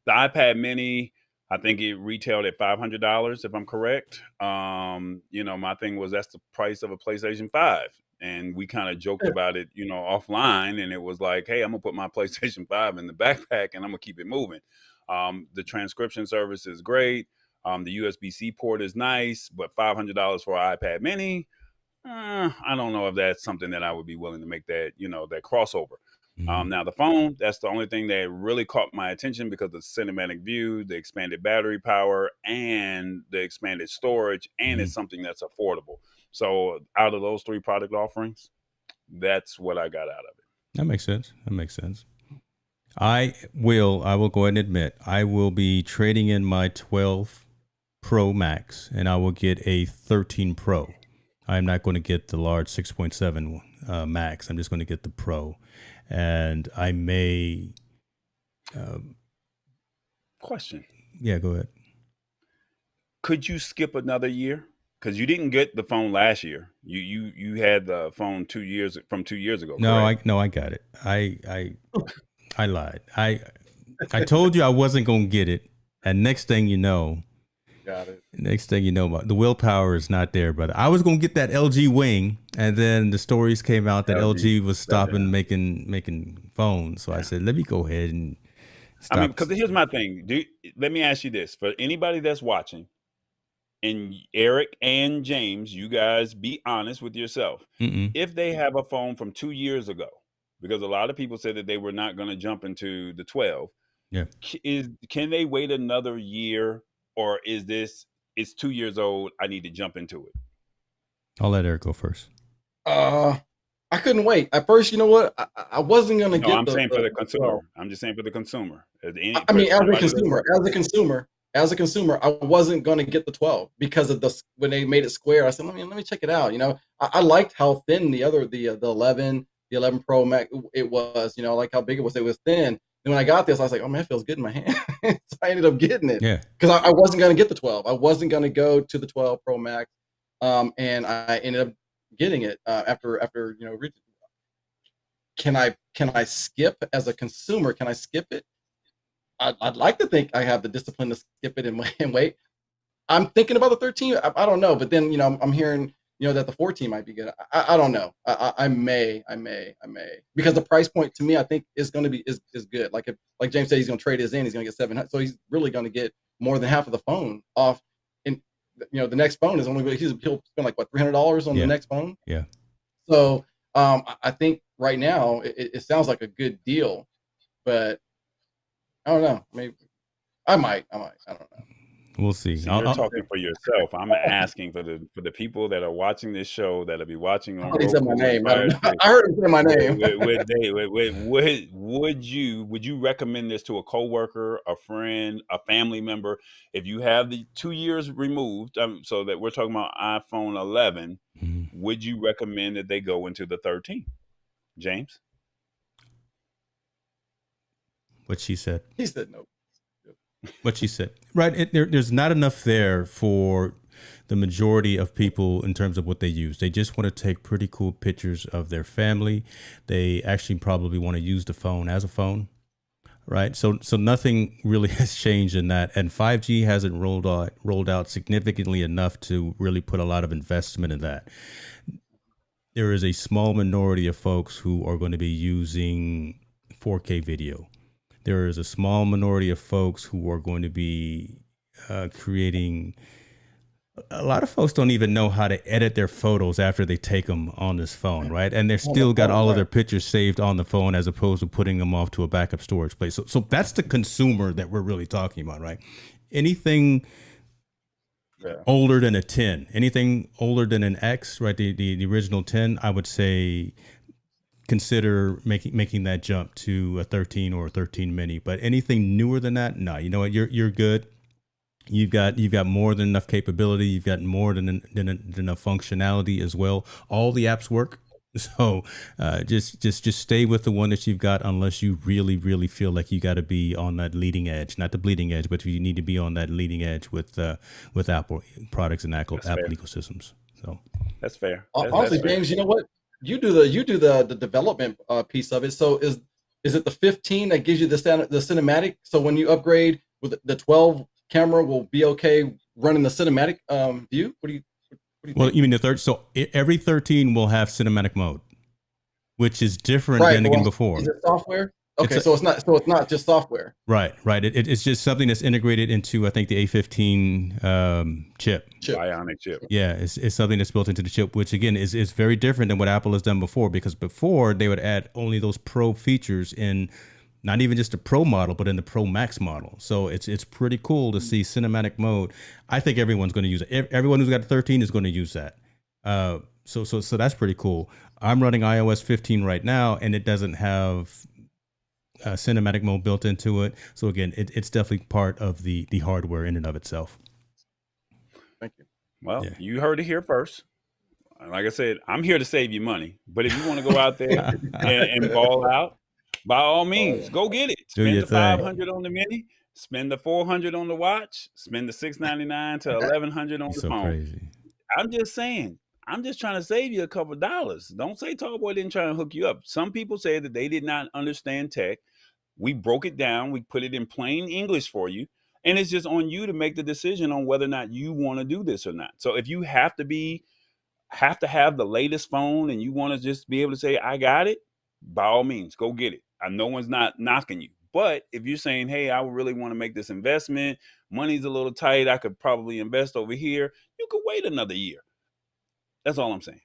[SPEAKER 3] The iPad Mini, I think it retailed at $500, if I'm correct. My thing was, that's the price of a PlayStation 5. And we kind of joked about it, offline. And it was like, hey, I'm going to put my PlayStation 5 in the backpack and I'm going to keep it moving. The transcription service is great. The USB-C port is nice, but $500 for an iPad Mini, I don't know if that's something that I would be willing to make that, that crossover. Now the phone, that's the only thing that really caught my attention because of the cinematic view, the expanded battery power, and the expanded storage, and it's something that's affordable. So out of those three product offerings, that's what I got out of it.
[SPEAKER 2] That makes sense. I will go ahead and admit, I will be trading in my 12 Pro Max, and I will get a 13 Pro. I'm not going to get the large 6.7 Max. I'm just going to get the Pro. And I may...
[SPEAKER 3] Question.
[SPEAKER 2] Yeah, go ahead.
[SPEAKER 3] Could you skip another year? Because you didn't get the phone last year. You had the phone 2 years ago.
[SPEAKER 2] No, I got it. I lied. I told you I wasn't going to get it. And next thing you know, the willpower is not there, brother. I was going to get that LG Wing, and then the stories came out that LG was stopping making phones. So I said, let me go ahead and stop.
[SPEAKER 3] I mean, because here's my thing. Let me ask you this. For anybody that's watching, and Eric and James, you guys be honest with yourself. If they have a phone from 2 years ago, because a lot of people said that they were not going to jump into the 12.
[SPEAKER 2] Yeah.
[SPEAKER 3] Can they wait another year, or it's 2 years old, I need to jump into it?
[SPEAKER 2] I'll let Eric go first.
[SPEAKER 4] I couldn't wait. At first, you know what? I wasn't going to get
[SPEAKER 3] I'm saying for the consumer. I'm just saying for the consumer.
[SPEAKER 4] As a consumer, I wasn't going to get the 12 because of when they made it square. I said, let me check it out. I liked how thin the 11, the 11 Pro Max, it was, I like how big it was. It was thin. And when I got this, I was like, oh man, it feels good in my hand. So I ended up getting it.
[SPEAKER 2] Yeah.
[SPEAKER 4] Because I wasn't going to get the 12. I wasn't going to go to the 12 Pro Max. And I ended up getting it after can I skip as a consumer? Can I skip it? I'd like to think I have the discipline to skip it and wait. I'm thinking about the 13. I don't know, but then I'm hearing that the 14 might be good. I don't know. I may because the price point to me I think is going to be is good. Like James said, he's going to trade his in. He's going to get 700, so he's really going to get more than half of the phone off. And the next phone is only he'll spend like what $300 on the next phone.
[SPEAKER 2] Yeah.
[SPEAKER 4] So I think right now it sounds like a good deal, but I don't know. Maybe I might. I don't know.
[SPEAKER 2] We'll see.
[SPEAKER 3] So you're talking for yourself. I'm asking for the people that are watching this show, that'll be watching on Roku.
[SPEAKER 4] He said my name. I heard him say my name.
[SPEAKER 3] Would you recommend this to a coworker, a friend, a family member? If you have the 2 years removed, so that we're talking about iPhone 11, would you recommend that they go into the 13? James?
[SPEAKER 2] What she said.
[SPEAKER 4] He said no.
[SPEAKER 2] What she said. Right. There's not enough there for the majority of people in terms of what they use. They just want to take pretty cool pictures of their family. They actually probably want to use the phone as a phone, right? So nothing really has changed in that. And 5G hasn't rolled out significantly enough to really put a lot of investment in that. There is a small minority of folks who are going to be using 4K video. There is a small minority of folks who are going to be creating. A lot of folks don't even know how to edit their photos after they take them on this phone, right? And they're still got all of their pictures saved on the phone as opposed to putting them off to a backup storage place. So that's the consumer that we're really talking about, right? Anything older than a 10, anything older than an X, right? The original 10, I would say consider making that jump to a 13 or a 13 mini. But anything newer than that, no, you know what? You're good. You've got more than enough capability. You've got more than enough functionality as well. All the apps work. So just stay with the one that you've got, unless you really, really feel like you got to be on that leading edge, not the bleeding edge, but you need to be on that leading edge with Apple products and Apple ecosystems. So
[SPEAKER 3] that's fair.
[SPEAKER 4] Honestly, James, you know what? You do the development piece of it. So is it the 15 that gives you the cinematic? So when you upgrade with the 12 camera, will be okay running the cinematic view? What do you
[SPEAKER 2] Well, you mean the third? So every 13 will have cinematic mode, which is different than again before.
[SPEAKER 4] Is it software? Okay, so it's not just software.
[SPEAKER 2] Right. It's just something that's integrated into, I think, the A15 chip.
[SPEAKER 3] Bionic chip.
[SPEAKER 2] Yeah, it's something that's built into the chip, which again is very different than what Apple has done before, because before they would add only those Pro features in not even just the Pro model, but in the Pro Max model. So it's pretty cool to see cinematic mode. I think everyone's going to use it. Everyone who's got a 13 is going to use that. So that's pretty cool. I'm running iOS 15 right now, and it doesn't have cinematic mode built into it. So again, it's definitely part of the hardware in and of itself.
[SPEAKER 4] Thank you.
[SPEAKER 3] Well, you heard it here first. Like I said, I'm here to save you money. But if you want to go out there and ball out, by all means, go get it. Spend the $500 on the mini, spend the $400 on the watch, spend the $699 to $1,100 on the phone.
[SPEAKER 2] Crazy.
[SPEAKER 3] I'm just saying, I'm just trying to save you a couple of dollars. Don't say Tallboy didn't try to hook you up. Some people say that they did not understand tech. We broke it down. We put it in plain English for you. And it's just on you to make the decision on whether or not you want to do this or not. So if you have to have the latest phone and you want to just be able to say, I got it, by all means, go get it. No one's not knocking you. But if you're saying, hey, I really want to make this investment, money's a little tight, I could probably invest over here, you could wait another year. That's all I'm saying.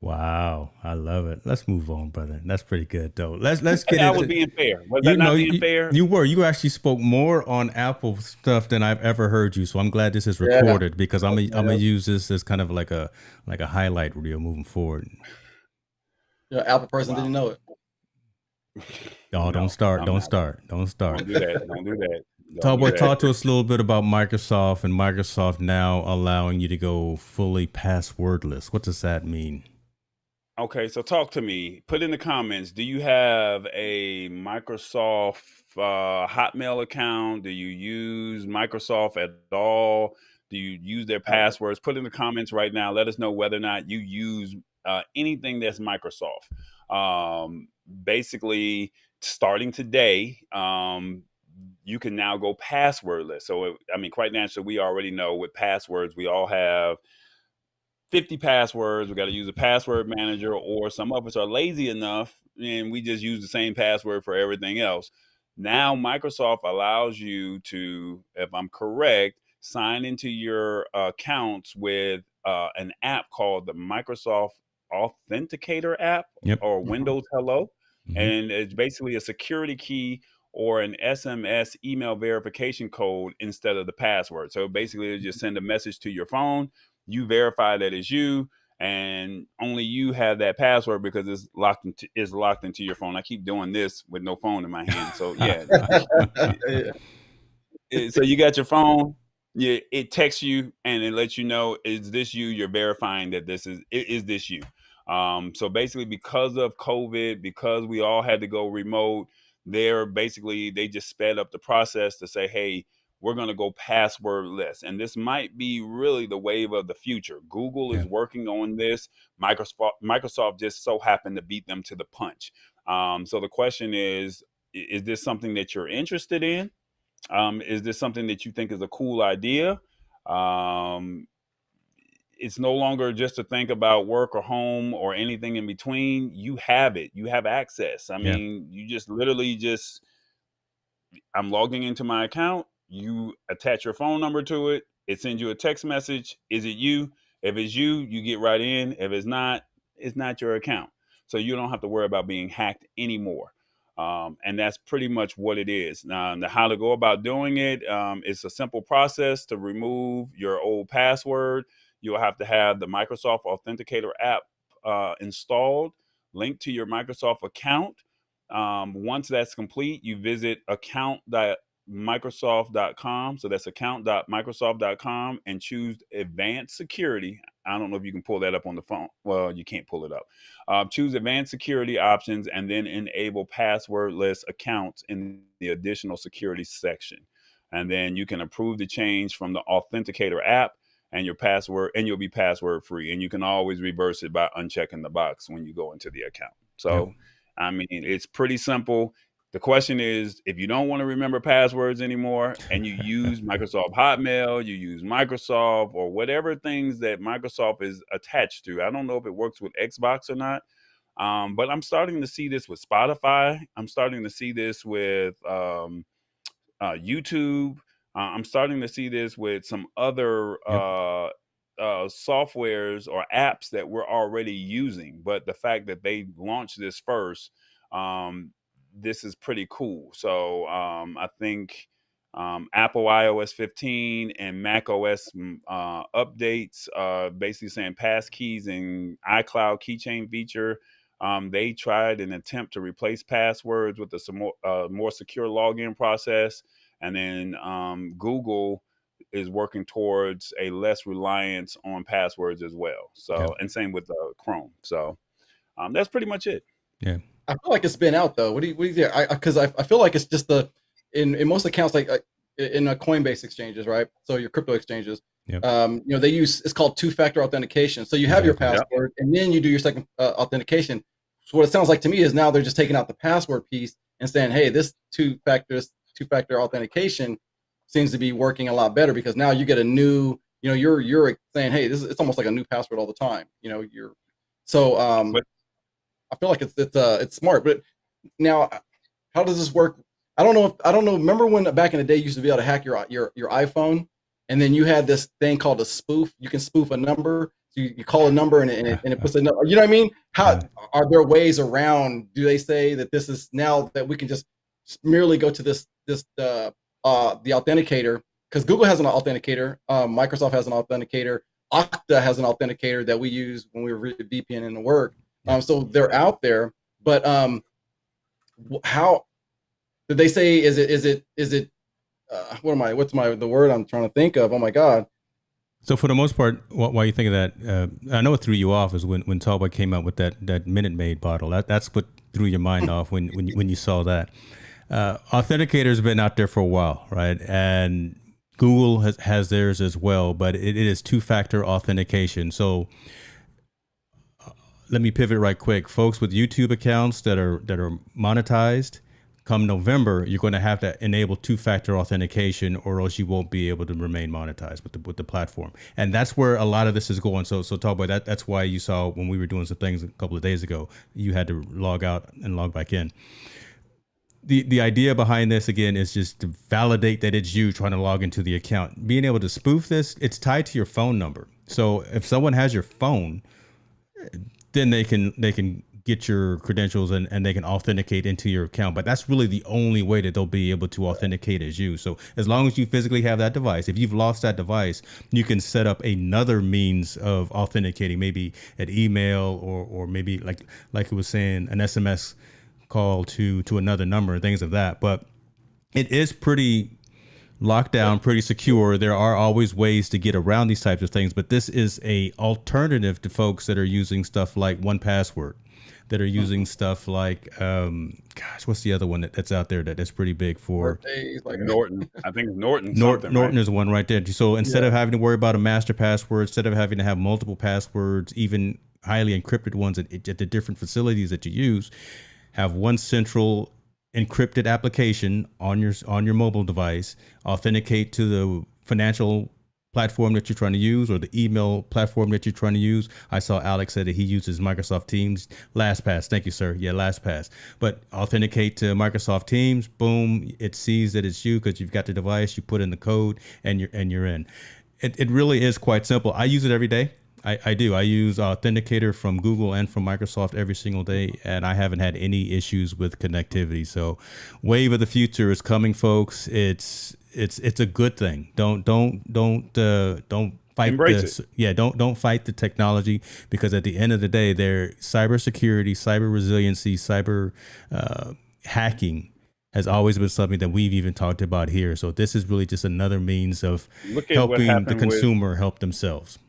[SPEAKER 2] Wow, I love it. Let's move on, brother. That's pretty good, though. Let's get
[SPEAKER 3] I was being fair. Was that not being fair?
[SPEAKER 2] You actually spoke more on Apple stuff than I've ever heard you. So I'm glad this is recorded because I'm gonna use this as kind of like a highlight reel moving forward.
[SPEAKER 4] You're an Apple person, didn't know it.
[SPEAKER 2] Oh, don't start. Don't do
[SPEAKER 3] that.
[SPEAKER 2] Tallboy, talk to us a little bit about Microsoft and Microsoft now allowing you to go fully passwordless. What does that mean?
[SPEAKER 3] Okay, so talk to me. Put in the comments, do you have a Microsoft Hotmail account? Do you use Microsoft at all? Do you use their passwords? Put in the comments right now. Let us know whether or not you use anything that's Microsoft. Basically, starting today, you can now go passwordless. So, quite naturally, we already know with passwords, we all have 50 passwords. We got to use a password manager, or some of us are lazy enough and we just use the same password for everything else. Now, Microsoft allows you to, if I'm correct, sign into your accounts with an app called the Microsoft Authenticator app, or Windows Hello. Mm-hmm. And it's basically a security key or an SMS email verification code instead of the password. So basically, you just send a message to your phone. You verify that it's you, and only you have that password because it's locked into your phone. I keep doing this with no phone in my hand. So so you got your phone. It texts you and it lets you know, is this you? You're verifying that is this you. So basically, because of COVID, because we all had to go remote, they just sped up the process to say, hey, we're going to go passwordless. And this might be really the wave of the future. Google is working on this. Microsoft just so happened to beat them to the punch. So the question is this something that you're interested in? Is this something that you think is a cool idea? It's no longer just to think about work or home or anything in between. You have it. You have access. I mean, you just literally I'm logging into my account. You attach your phone number to it. It sends you a text message. Is it you? If it's you, you get right in. If it's not your account. So you don't have to worry about being hacked anymore. And that's pretty much what it is. Now, how to go about doing it, it's a simple process to remove your old password. You'll have to have the Microsoft Authenticator app installed, linked to your Microsoft account. Once that's complete, you visit account.microsoft.com. So that's account.microsoft.com and choose advanced security. I don't know if you can pull that up on the phone. Well, you can't pull it up. Choose advanced security options and then enable passwordless accounts in the additional security section. And then you can approve the change from the Authenticator app and your password, and you'll be password free. And you can always reverse it by unchecking the box when you go into the account. So, I mean, it's pretty simple. The question is, if you don't want to remember passwords anymore and you use Microsoft Hotmail, you use Microsoft or whatever things that Microsoft is attached to. I don't know if it works with Xbox or not, but I'm starting to see this with Spotify. I'm starting to see this with YouTube. I'm starting to see this with some other softwares or apps that we're already using. But the fact that they launched this first, this is pretty cool. So I think Apple iOS 15 and Mac OS updates, basically saying passkeys and iCloud keychain feature. They tried an attempt to replace passwords with a more secure login process. And then Google is working towards a less reliance on passwords as well. So, and same with Chrome. So that's pretty much it.
[SPEAKER 2] Yeah.
[SPEAKER 4] I feel like it's been out though. What do you think? Because I feel like it's just in most accounts, like in Coinbase exchanges, right? So your crypto exchanges, they use, it's called two-factor authentication. So you have your password and then you do your second authentication. So what it sounds like to me is now they're just taking out the password piece and saying, hey, this two-factor authentication seems to be working a lot better because now you get a new, you're saying, hey, it's almost like a new password all the time. I feel like it's smart, but now how does this work? I don't know. Remember when back in the day you used to be able to hack your iPhone, and then you had this thing called a spoof. You can spoof a number. So you call a number and it puts a number. You know what I mean? How are there ways around? Do they say that this is now that we can just merely go to the authenticator, because Google has an authenticator, Microsoft has an authenticator, Okta has an authenticator that we use when we were VPN into work. So they're out there, but how did they say? Is it? What's the word I'm trying to think of? Oh my God.
[SPEAKER 2] So for the most part, why you think of that? I know it threw you off is when Tallboy came out with that Minute Maid bottle. That's what threw your mind off when you saw that. Authenticator's been out there for a while, right? And Google has theirs as well, but it is two-factor authentication. So let me pivot right quick, folks. With YouTube accounts that are monetized, come November, you're going to have to enable two-factor authentication, or else you won't be able to remain monetized with the platform. And that's where a lot of this is going. So Tallboy, that's why you saw when we were doing some things a couple of days ago, you had to log out and log back in. The idea behind this, again, is just to validate that it's you trying to log into the account. Being able to spoof this, it's tied to your phone number. So if someone has your phone, then they can get your credentials and they can authenticate into your account. But that's really the only way that they'll be able to authenticate as you. So as long as you physically have that device, if you've lost that device, you can set up another means of authenticating, maybe an email or maybe like it was saying, an SMS call to another number, things of that. But it is pretty locked down, pretty secure. There are always ways to get around these types of things, but this is a alternative to folks that are using stuff like 1Password. that are using stuff like, gosh, what's the other one that's out there that's pretty big for
[SPEAKER 3] Norton? I think it's Norton. Norton
[SPEAKER 2] right? Is one right there. So instead of having to worry about a master password, instead of having to have multiple passwords, even highly encrypted ones at the different facilities that you use, have one central encrypted application on your mobile device, authenticate to the financial platform that you're trying to use or the email platform that you're trying to use. I saw Alex said that he uses Microsoft Teams. LastPass. Thank you, sir. Yeah, LastPass. But authenticate to Microsoft Teams. Boom. It sees that it's you because you've got the device. You put in the code and you're in. It really is quite simple. I use it every day. I do. I use Authenticator from Google and from Microsoft every single day, and I haven't had any issues with connectivity. So, wave of the future is coming, folks. It's a good thing. Don't fight this. Yeah, don't fight the technology, because at the end of the day, they're cybersecurity, cyber resiliency, cyber hacking has always been something that we've even talked about here. So this is really just another means of helping the consumer help themselves.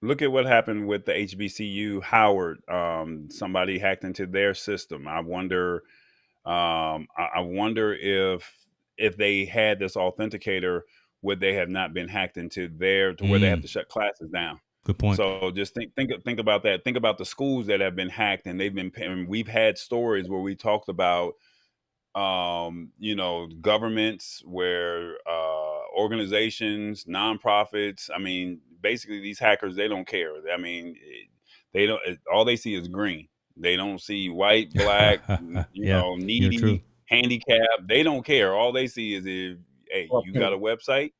[SPEAKER 3] Look at what happened with the HBCU Howard. Somebody hacked into their system. I wonder if they had this authenticator, would they have not been hacked into where they have to shut classes down?
[SPEAKER 2] Good point.
[SPEAKER 3] So just think about that. Think about the schools that have been hacked, and we've had stories where we talked about governments where organizations, nonprofits. I mean, basically these hackers, they don't care. I mean, all they see is green. They don't see white, black, needy, handicapped. They don't care. All they see is you got a website,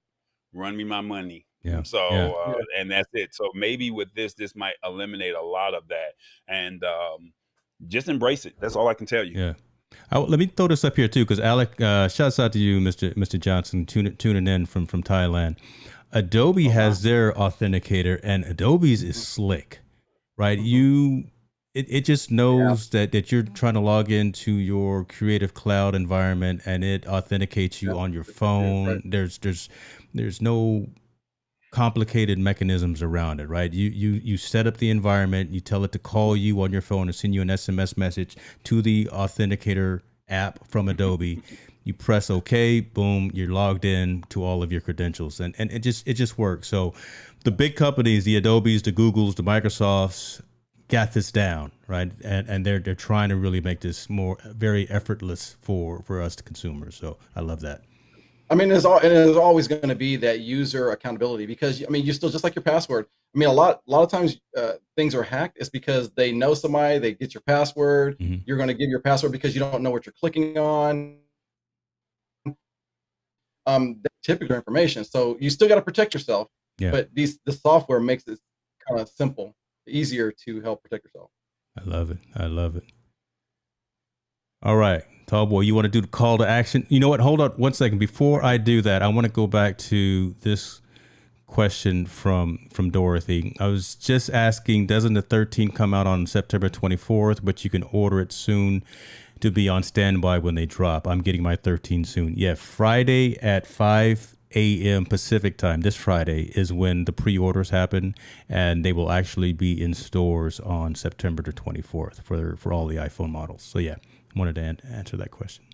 [SPEAKER 3] run me my money.
[SPEAKER 2] Yeah.
[SPEAKER 3] So, and that's it. So maybe with this might eliminate a lot of that, and just embrace it. That's all I can tell you.
[SPEAKER 2] Yeah. Let me throw this up here too, because Alec, shouts out to you, Mr. Johnson, tuning in from Thailand. Adobe has their authenticator, and Adobe's is slick, right? It just knows that you're trying to log into your Creative Cloud environment, and it authenticates you on your phone. Right. There's no complicated mechanisms around it, right? You set up the environment, you tell it to call you on your phone and send you an SMS message to the Authenticator app from Adobe. You press OK, boom, you're logged in to all of your credentials, and it just works. So the big companies, the Adobes, the Googles, the Microsofts, got this down, right? And they're trying to really make this very effortless for us, the consumers. So I love that.
[SPEAKER 4] I mean, there's always going to be that user accountability, because you still, just like your password. I mean, a lot of times things are hacked. It's because they know somebody, they get your password. Mm-hmm. You're going to give your password because you don't know what you're clicking on. Typical information. So you still got to protect yourself. Yeah. But the software makes it kind of simple, easier to help protect yourself.
[SPEAKER 2] I love it. All right. Tallboy, you want to do the call to action? You know what? Hold on 1 second. Before I do that, I want to go back to this question from Dorothy. I was just asking, doesn't the 13 come out on September 24th, but you can order it soon to be on standby when they drop? I'm getting my 13 soon. Yeah, Friday at 5 a.m. Pacific time, this Friday, is when the pre-orders happen, and they will actually be in stores on September the 24th for all the iPhone models. So yeah, I wanted to answer that question.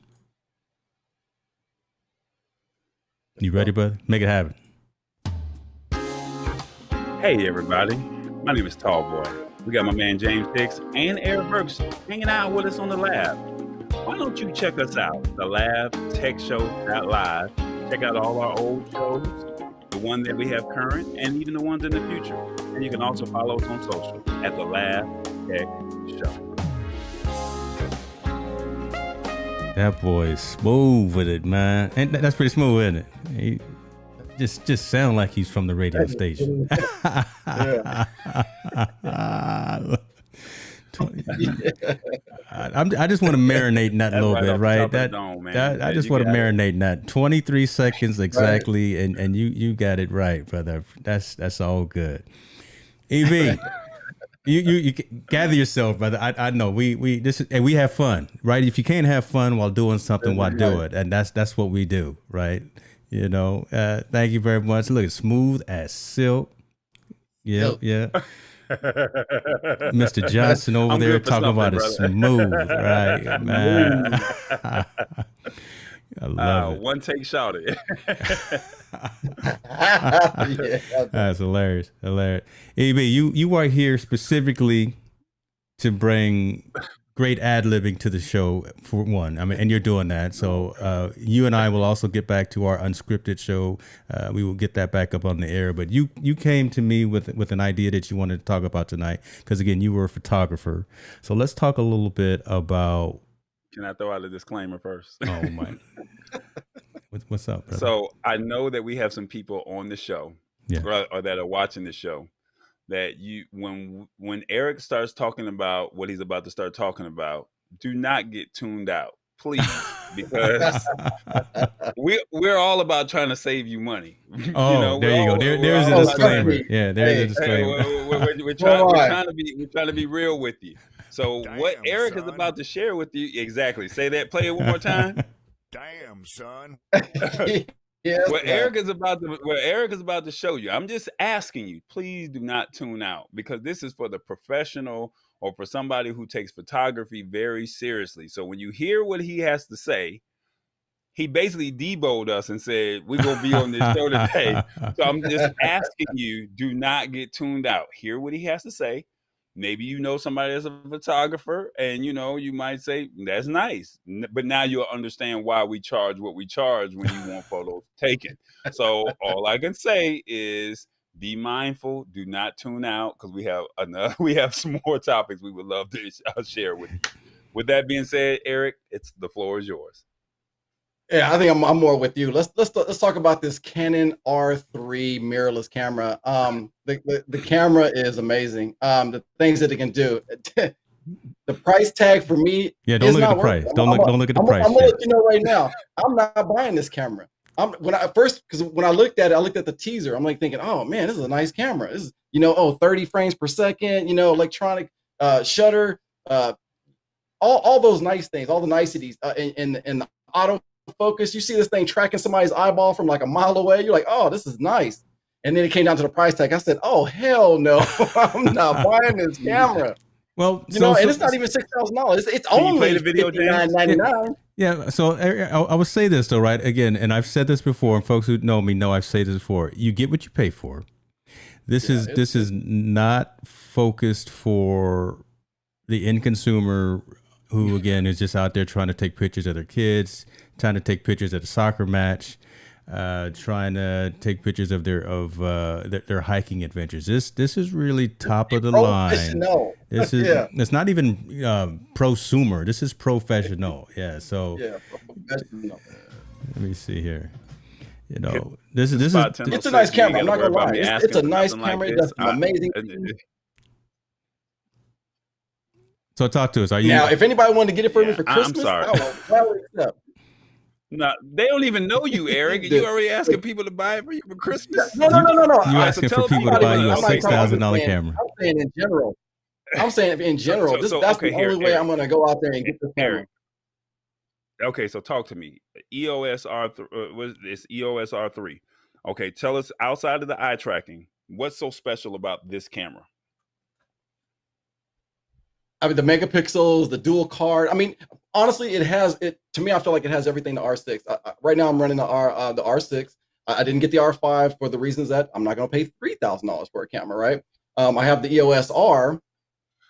[SPEAKER 2] You ready, brother? Make it happen.
[SPEAKER 3] Hey, everybody. My name is Tallboy. We got my man James Hicks and Eric Burks hanging out with us on the lab. Why don't you check us out, the lab, techshow.live. Check out all our old shows, the one that we have current, and even the ones in the future. And you can also follow us on social at the Lab Tech Show.
[SPEAKER 2] That boy is smooth with it, man. And that's pretty smooth, isn't it? He just sound like he's from the radio station. I just want to marinate in that a little bit, right? I just want to marinate in that. 23 seconds exactly, right. and you got it right, brother. That's all good. EV, you gather yourself, brother. I know we have fun, right? If you can't have fun while doing something, why do it? And that's what we do, right? You know. Thank you very much. Look, smooth as silk. Yeah. Mr. Johnson over there talking about it smooth, right, man? I love it.
[SPEAKER 3] One take shouted.
[SPEAKER 2] That's hilarious. AB, you are here specifically to bring great ad-libbing to the show, for one. I mean, and you're doing that. So you and I will also get back to our unscripted show. We will get that back up on the air. But you came to me with an idea that you wanted to talk about tonight, because again, you were a photographer. So let's talk a little bit about.
[SPEAKER 3] Can I throw out a disclaimer first?
[SPEAKER 2] Oh my. What's up, brother?
[SPEAKER 3] So I know that we have some people on the show, or that are watching the show, that when Eric starts talking about what he's about to start talking about, do not get tuned out, please, because we're all about trying to save you money.
[SPEAKER 2] Oh, there you go. There's a disclaimer. Yeah, there's a disclaimer.
[SPEAKER 3] We're trying to be real with you. So what Eric is about to share with you, exactly. Say that. Play it one more time.
[SPEAKER 5] Damn, son.
[SPEAKER 4] Yes,
[SPEAKER 3] what Eric is about to show you, I'm just asking you, please do not tune out, because this is for the professional or for somebody who takes photography very seriously. So when you hear what he has to say, he basically deboed us and said, we're going to be on this show today. So I'm just asking you, do not get tuned out. Hear what he has to say. Maybe you know somebody that's a photographer, and you might say, that's nice. But now you'll understand why we charge what we charge when you want photos taken. So all I can say is be mindful, do not tune out, because we have some more topics we would love to share with you. With that being said, Eric, the floor is yours.
[SPEAKER 4] Yeah, I think I'm more with you. Let's talk about this Canon R3 mirrorless camera. The camera is amazing. The things that it can do. The price tag for me.
[SPEAKER 2] Yeah, don't look at the price. Don't look at the price.
[SPEAKER 4] I'm gonna let you know right now. I'm not buying this camera. When I looked at it, I looked at the teaser. I'm like thinking, oh man, this is a nice camera. This is 30 frames per second. Electronic shutter. All those nice things, all the niceties, in the auto focus. You see this thing tracking somebody's eyeball from like a mile away. You're like, oh, this is nice. And then it came down to the price tag. I said, oh hell no, I'm not buying this camera.
[SPEAKER 2] Well,
[SPEAKER 4] and it's not even $6,000. It's only $59.99.
[SPEAKER 2] Yeah. So I would say this though, right? Again, and I've said this before, and folks who know me know I've said this before. You get what you pay for. This is not focused for the end consumer, who again is just out there trying to take pictures of their kids, trying to take pictures at a soccer match, trying to take pictures of their hiking adventures. This is really top of the line. This is it's not even prosumer. This is professional. Yeah. So
[SPEAKER 4] professional.
[SPEAKER 2] Let me see here. This is
[SPEAKER 4] it's a nice camera. I'm not gonna lie. It's a nice camera. It does amazing.
[SPEAKER 2] So talk to us. Are you
[SPEAKER 4] now? If anybody wanted to get it for me for Christmas,
[SPEAKER 3] I'm sorry.
[SPEAKER 4] I will gladly accept.
[SPEAKER 3] No, they don't even know you, Eric. You already asking people to buy it for you for Christmas?
[SPEAKER 4] No.
[SPEAKER 2] You asking for people to buy you a $6,000 camera?
[SPEAKER 4] I'm saying in general. That's the only way I'm going to go out there and get this camera.
[SPEAKER 3] Okay, so talk to me. EOS R3. It's EOS R3. Okay, tell us, outside of the eye tracking, what's so special about this camera?
[SPEAKER 4] I mean, the megapixels, the dual card. I mean, honestly, to me, I feel like it has everything the R6. Right now, I'm running the R6. I didn't get the R5 for the reasons that I'm not going to pay $3,000 for a camera, right? I have the EOS R,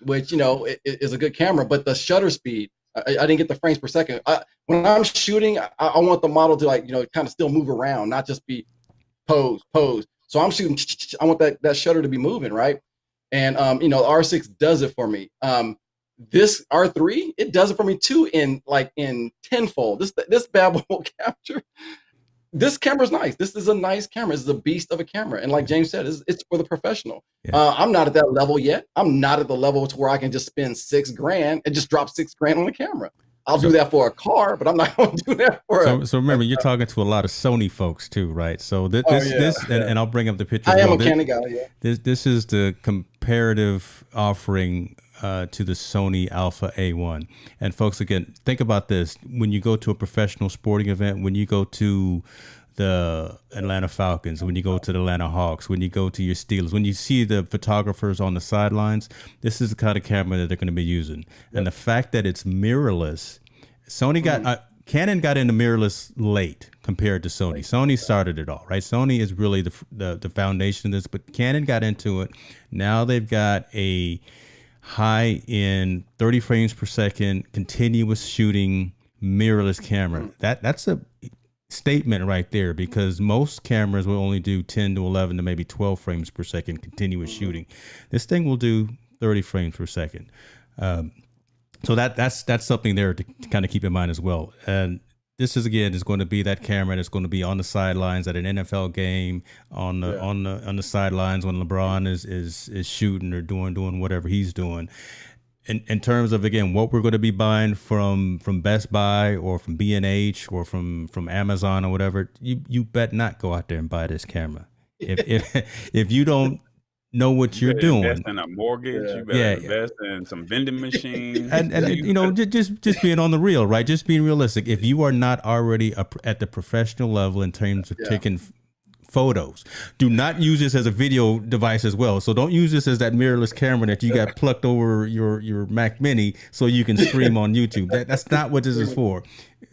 [SPEAKER 4] which, it is a good camera, but the shutter speed, I didn't get the frames per second. When I'm shooting, I want the model to kind of still move around, not just be pose. So I'm shooting, I want that shutter to be moving, right? And, the R6 does it for me. This R3, it does it for me too in tenfold. This bad boy will capture. This camera's nice. This is a nice camera. This is a beast of a camera. And like James said, it's for the professional. Yeah. I'm not at that level yet. I'm not at the level to where I can just spend $6,000 and just drop $6,000 on the camera. I'll do that for a car, but I'm not going to do that for
[SPEAKER 2] So remember, you're talking to a lot of Sony folks too, right? So and I'll bring up the picture.
[SPEAKER 4] I am a Canon guy, yeah.
[SPEAKER 2] This is the comparative offering to the Sony Alpha A1. And folks, again, think about this. When you go to a professional sporting event, when you go to the Atlanta Falcons, when you go to the Atlanta Hawks, when you go to your Steelers, when you see the photographers on the sidelines, this is the kind of camera that they're going to be using. Yep. And the fact that it's mirrorless, Canon got into mirrorless late compared to Sony. Sony started it all, right? Sony is really the foundation of this, but Canon got into it. Now they've got a high-end 30 frames per second continuous shooting mirrorless camera. That's a statement right there, because most cameras will only do 10 to 11 to maybe 12 frames per second continuous shooting. This thing will do 30 frames per second. So that's something there to kind of keep in mind as well. And this is going to be that camera that's going to be on the sidelines at an NFL game, on the sidelines when LeBron is shooting or doing whatever he's doing. In terms of, again, what we're going to be buying from Best Buy or from B&H or from Amazon or whatever, you bet not go out there and buy this camera. If you don't know what you're doing,
[SPEAKER 3] invest in a mortgage, you better invest in some vending machines,
[SPEAKER 2] and just being on the real, right? Just being realistic. If you are not already at the professional level in terms of taking photos, do not use this as a video device as well. So don't use this as that mirrorless camera that you got plucked over your Mac Mini so you can stream on YouTube. That's not what this is for.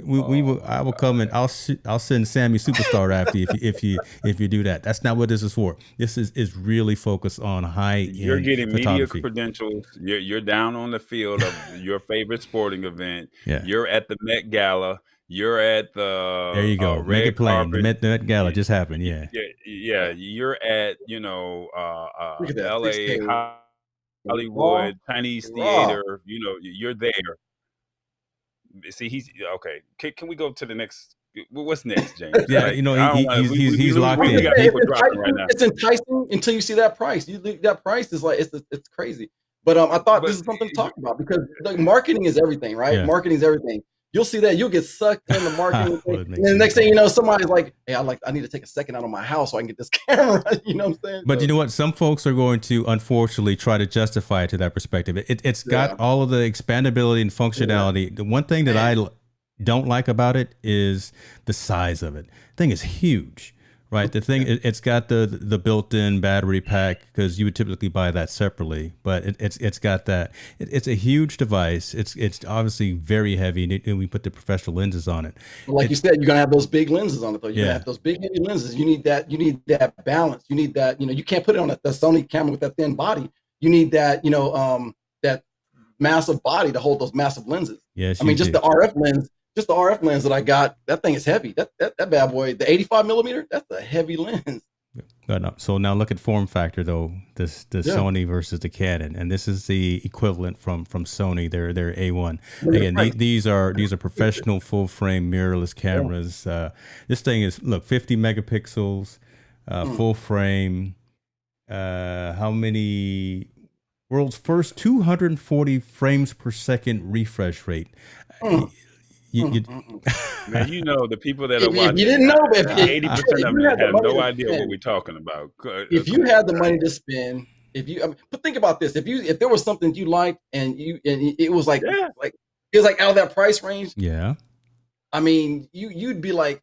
[SPEAKER 2] I will come and I'll send Sammy Superstar after you if you do that. That's not what this is for. This is really focused on high-end
[SPEAKER 3] You're getting media
[SPEAKER 2] photography.
[SPEAKER 3] Credentials. You're down on the field of your favorite sporting event.
[SPEAKER 2] Yeah.
[SPEAKER 3] You're at the Met Gala. You're at the
[SPEAKER 2] there you go. Make it plain. The Met Gala just happened. Yeah.
[SPEAKER 3] You're at L.A. Hollywood Chinese Theater. You're there. See, he's okay. Can we go to the next? What's next, James?
[SPEAKER 2] Yeah, he's locked in.
[SPEAKER 4] It's enticing until you see that price. That price is like it's crazy. But I thought this is something to talk about, because marketing is everything, right? Yeah. Marketing is everything. You'll see that, you'll get sucked in the marketing thing. And the next thing you know, somebody's like, hey, I need to take a second out of my house so I can get this camera. You know what I'm saying?
[SPEAKER 2] But you know what? Some folks are going to, unfortunately, try to justify it to that perspective. It's got all of the expandability and functionality. Yeah. The one thing that I don't like about it is the size of it. The thing is huge, right? The thing, it's got the built-in battery pack, because you would typically buy that separately, but it's got that. It's a huge device. It's obviously very heavy, and we put the professional lenses on it.
[SPEAKER 4] Like you said, you're gonna have those big lenses on it, though. You're gonna have those big heavy lenses. You need that balance. You need that. You can't put it on the Sony camera with that thin body. You need that. That massive body to hold those massive lenses.
[SPEAKER 2] Yes,
[SPEAKER 4] I mean, just the RF lens. Just the RF lens that I got, that thing is heavy. That bad boy, the 85 millimeter, that's a heavy lens.
[SPEAKER 2] So now look at form factor, though. The Sony versus the Canon, and this is the equivalent from Sony. Their A1. Again, these are professional full frame mirrorless cameras. This thing is 50 megapixels, full frame. How many? World's first 240 frames per second refresh rate. Man,
[SPEAKER 3] the people that are watching,
[SPEAKER 4] you didn't know,
[SPEAKER 3] 80% of them have no idea what we're talking about.
[SPEAKER 4] If you had the money to spend, but think about this: if there was something you liked and it was like it was like out of that price range, I mean, you'd be like,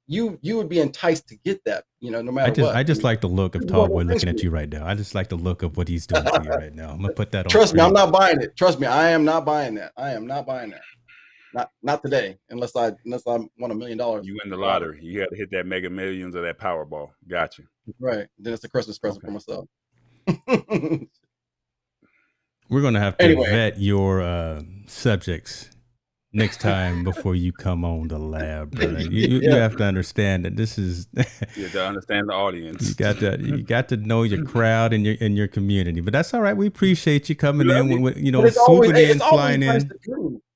[SPEAKER 4] you would be enticed to get that, no matter what.
[SPEAKER 2] I just like the look of Tallboy looking at you right now. I just like the look of what he's doing to you right now. I'm gonna put that on.
[SPEAKER 4] Trust me, I'm not buying it. Trust me, I am not buying that. I am not buying that. Not today, unless I won $1 million.
[SPEAKER 3] You win the lottery. You got to hit that Mega Millions or that Powerball. Gotcha.
[SPEAKER 4] Right. Then it's a Christmas present for myself.
[SPEAKER 2] We're gonna have to vet your subjects next time before you come on the lab, brother. You have to understand that this is
[SPEAKER 3] you have to understand the audience.
[SPEAKER 2] You got to know your crowd and your community. But that's all right. We appreciate you coming in with swooping in, flying in.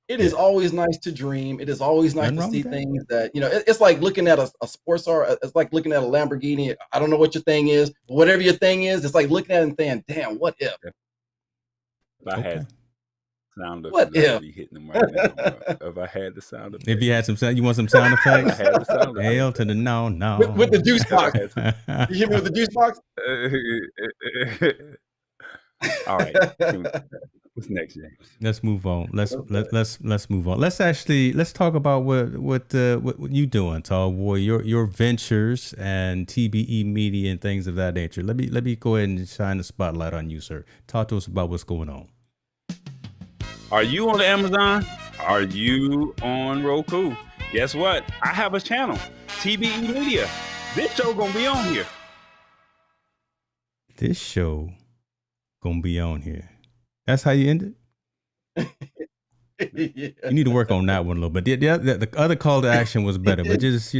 [SPEAKER 4] It is always nice to dream. It is always nice to see things that, it's like looking at a sports car. It's like looking at a Lamborghini. I don't know what your thing is, but whatever your thing is, it's like looking at it and saying, damn, what if?
[SPEAKER 3] If I had sound effects,
[SPEAKER 4] what if?
[SPEAKER 3] Be hitting them right now, if I had the sound effects.
[SPEAKER 2] If you had some sound, you want some sound effects?
[SPEAKER 3] I had the sound effects.
[SPEAKER 2] Hell to the no.
[SPEAKER 4] With the juice box. You hit me with the juice box?
[SPEAKER 3] All right. What's next, James?
[SPEAKER 2] Let's move on. Let's move on. Let's talk about what you doing, Tallboy. Your ventures and TBE Media and things of that nature. Let me go ahead and shine the spotlight on you, sir. Talk to us about what's going on.
[SPEAKER 3] Are you on Amazon? Are you on Roku? Guess what? I have a channel, TBE Media. This show gonna be on here.
[SPEAKER 2] This show gonna be on here. That's how you end it? Yeah. You need to work on that one a little bit. The other call to action was better, but just,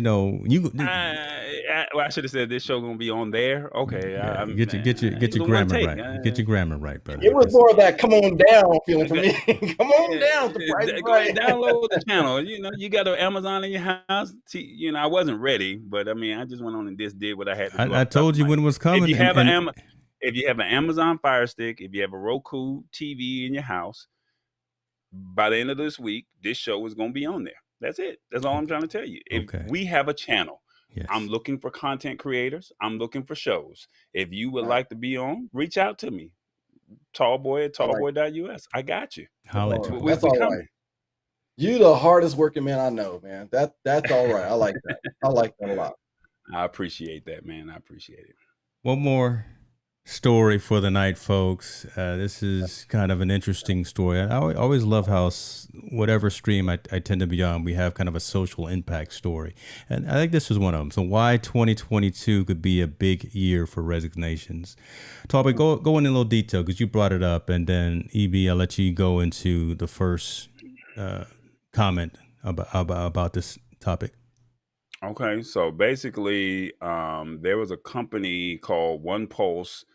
[SPEAKER 3] I should have said this show gonna be on there. Okay,
[SPEAKER 2] yeah, get your grammar right. Get your grammar right, brother.
[SPEAKER 4] It was more of that come on down feeling for me. Come on down. The price right.
[SPEAKER 3] Download the channel. You got an Amazon in your house. I wasn't ready, but I mean, I just went on and just did what I had to do.
[SPEAKER 2] I told you when it was coming.
[SPEAKER 3] If you have an Amazon Fire Stick, if you have a Roku TV in your house, by the end of this week, this show is going to be on there. That's it. That's all I'm trying to tell you. If we have a channel, yes. I'm looking for content creators. I'm looking for shows. If you would like to be on, reach out to me. Tallboy at tallboy.us. I got you.
[SPEAKER 4] That's all right. You the hardest working man I know, man. That's all right. I like that. I like that a lot.
[SPEAKER 3] I appreciate that, man. I appreciate it.
[SPEAKER 2] One more story for the night, folks. This is kind of an interesting story. I always love how whatever stream I tend to be on, we have kind of a social impact story. And I think this was one of them. So why 2022 could be a big year for resignations. Tallboy, go in a little detail because you brought it up. And then EB, I'll let you go into the first comment about this topic.
[SPEAKER 3] Okay, so basically, there was a company called One Pulse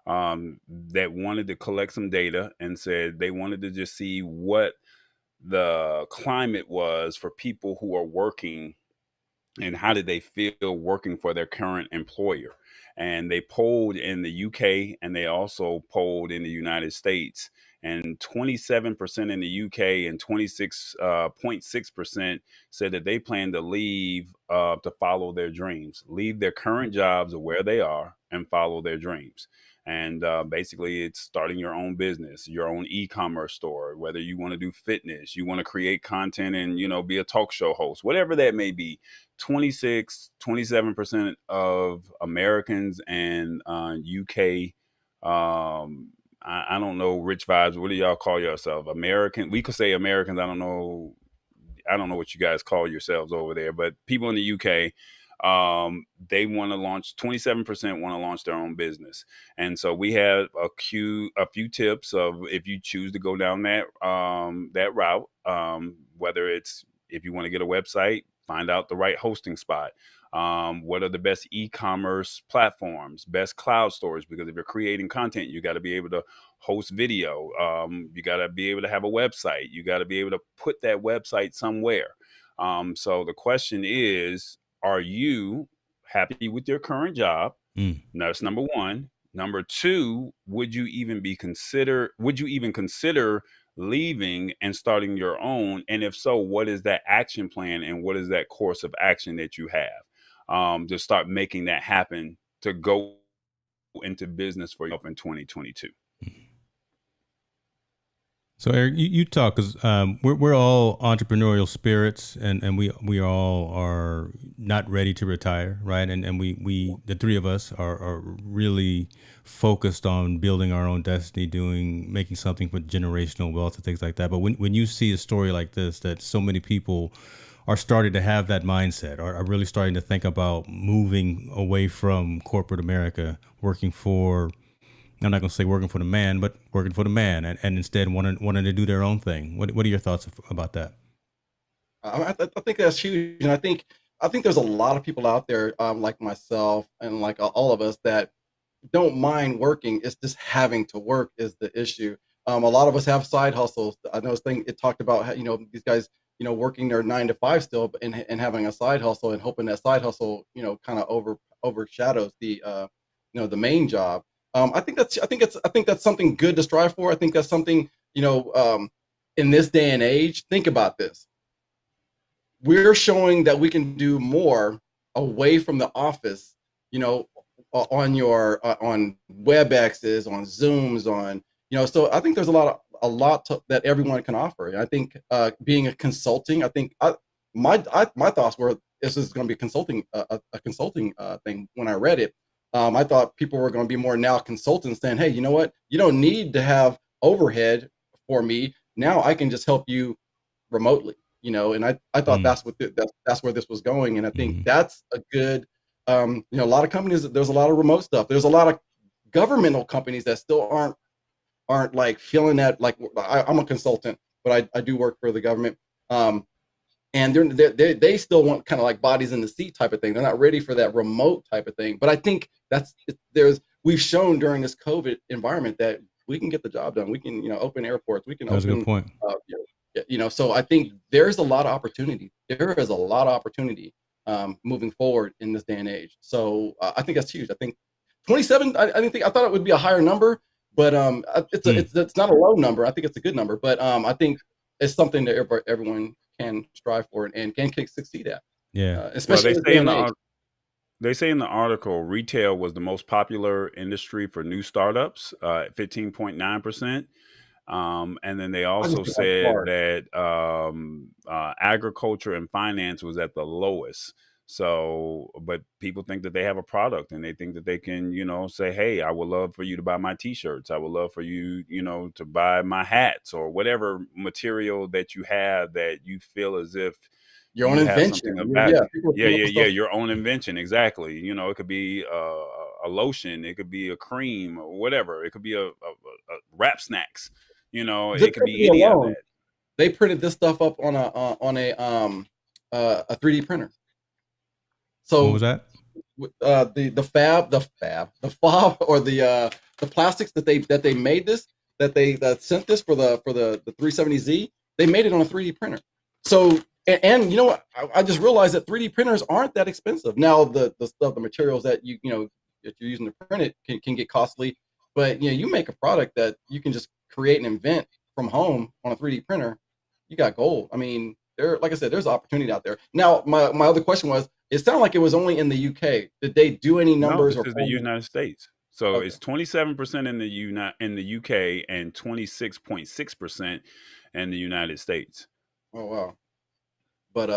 [SPEAKER 3] that wanted to collect some data and said they wanted to just see what the climate was for people who are working and how did they feel working for their current employer. And they polled in the UK and they also polled in the United States. And 27% in the UK and 26.6% said that they plan to leave to follow their dreams, leave their current jobs or where they are and follow their dreams. And basically, it's starting your own business, your own e-commerce store, whether you want to do fitness, you want to create content and, be a talk show host, whatever that may be. 27% of Americans and UK, I don't know, Rich Vibes, what do y'all call yourself? American? We could say Americans. I don't know what you guys call yourselves over there, but people in the UK, they want to launch, 27% want to launch their own business. And so we have a few tips of if you choose to go down that route, whether it's if you want to get a website, find out the right hosting spot. What are the best e-commerce platforms, best cloud storage? Because if you're creating content, you got to be able to host video. You got to be able to have a website. You got to be able to put that website somewhere. So the question is, are you happy with your current job? That's number one. Number two, would you even consider leaving and starting your own? And if so, what is that action plan and what is that course of action that you have to start making that happen, to go into business for yourself in 2022?
[SPEAKER 2] So Eric, you talk, because we're all entrepreneurial spirits, and we all are not ready to retire, right? And we the three of us are really focused on building our own destiny, making something for generational wealth and things like that. But when you see a story like this, that so many people are starting to have that mindset, are really starting to think about moving away from corporate America, working for, I'm not going to say working for the man, but working for the man, and instead wanting to do their own thing. What are your thoughts about that?
[SPEAKER 4] I think that's huge, and I think there's a lot of people out there like myself and like all of us that don't mind working. It's just having to work is the issue. A lot of us have side hustles. I know it talked about how, these guys working their 9 to 5 still and having a side hustle and hoping that side hustle kind of overshadows the the main job. I think that's something good to strive for. I think that's something, in this day and age. Think about this. We're showing that we can do more away from the office, on WebExes, on Zooms, on, so I think there's a lot a lot that everyone can offer. And I think being a consulting, I think my thoughts were this is going to be a consulting thing. When I read it, I thought people were going to be more now consultants saying, hey, you know what? You don't need to have overhead for me. Now I can just help you remotely, and I thought that's where this was going. And I think that's a good, a lot of companies, there's a lot of remote stuff. There's a lot of governmental companies that still aren't like feeling that, like I'm a consultant, but I do work for the government. And they still want kind of like bodies in the seat type of thing. They're not ready for that remote type of thing. But I think we've shown during this COVID environment that we can get the job done. We can, open airports. We can
[SPEAKER 2] That's
[SPEAKER 4] open.
[SPEAKER 2] A good point.
[SPEAKER 4] So I think there's a lot of opportunity. There is a lot of opportunity moving forward in this day and age. So I think that's huge. I think 27. I thought it would be a higher number, but it's not a low number. I think it's a good number. But I think it's something that everyone can strive for and can succeed at.
[SPEAKER 2] Yeah.
[SPEAKER 4] Especially
[SPEAKER 3] they say in the article, retail was the most popular industry for new startups, 15.9%. And then they also said that agriculture and finance was at the lowest. So, but people think that they have a product and they think that they can, say, hey, I would love for you to buy my t-shirts. I would love for you, to buy my hats or whatever material that you have that you feel as if
[SPEAKER 4] your own invention.
[SPEAKER 3] Your own invention. Exactly. It could be a lotion. It could be a cream or whatever. It could be a wrap snacks. It could be any of that.
[SPEAKER 4] They printed this stuff up on a 3D printer. So
[SPEAKER 2] what was that?
[SPEAKER 4] The fob or the plastics that they made this, that sent this for the 370Z, they made it on a 3D printer. So and you know what? I just realized that 3D printers aren't that expensive. Now the materials that that you're using to print it can get costly, but you make a product that you can just create and invent from home on a 3D printer, you got gold. I mean, like I said, there's opportunity out there. Now, my other question was, it sounded like it was only in the UK. Did they do any numbers?
[SPEAKER 3] No, this is the United States. So it's 27% in the UK and 26.6% in the United States.
[SPEAKER 4] Oh wow. But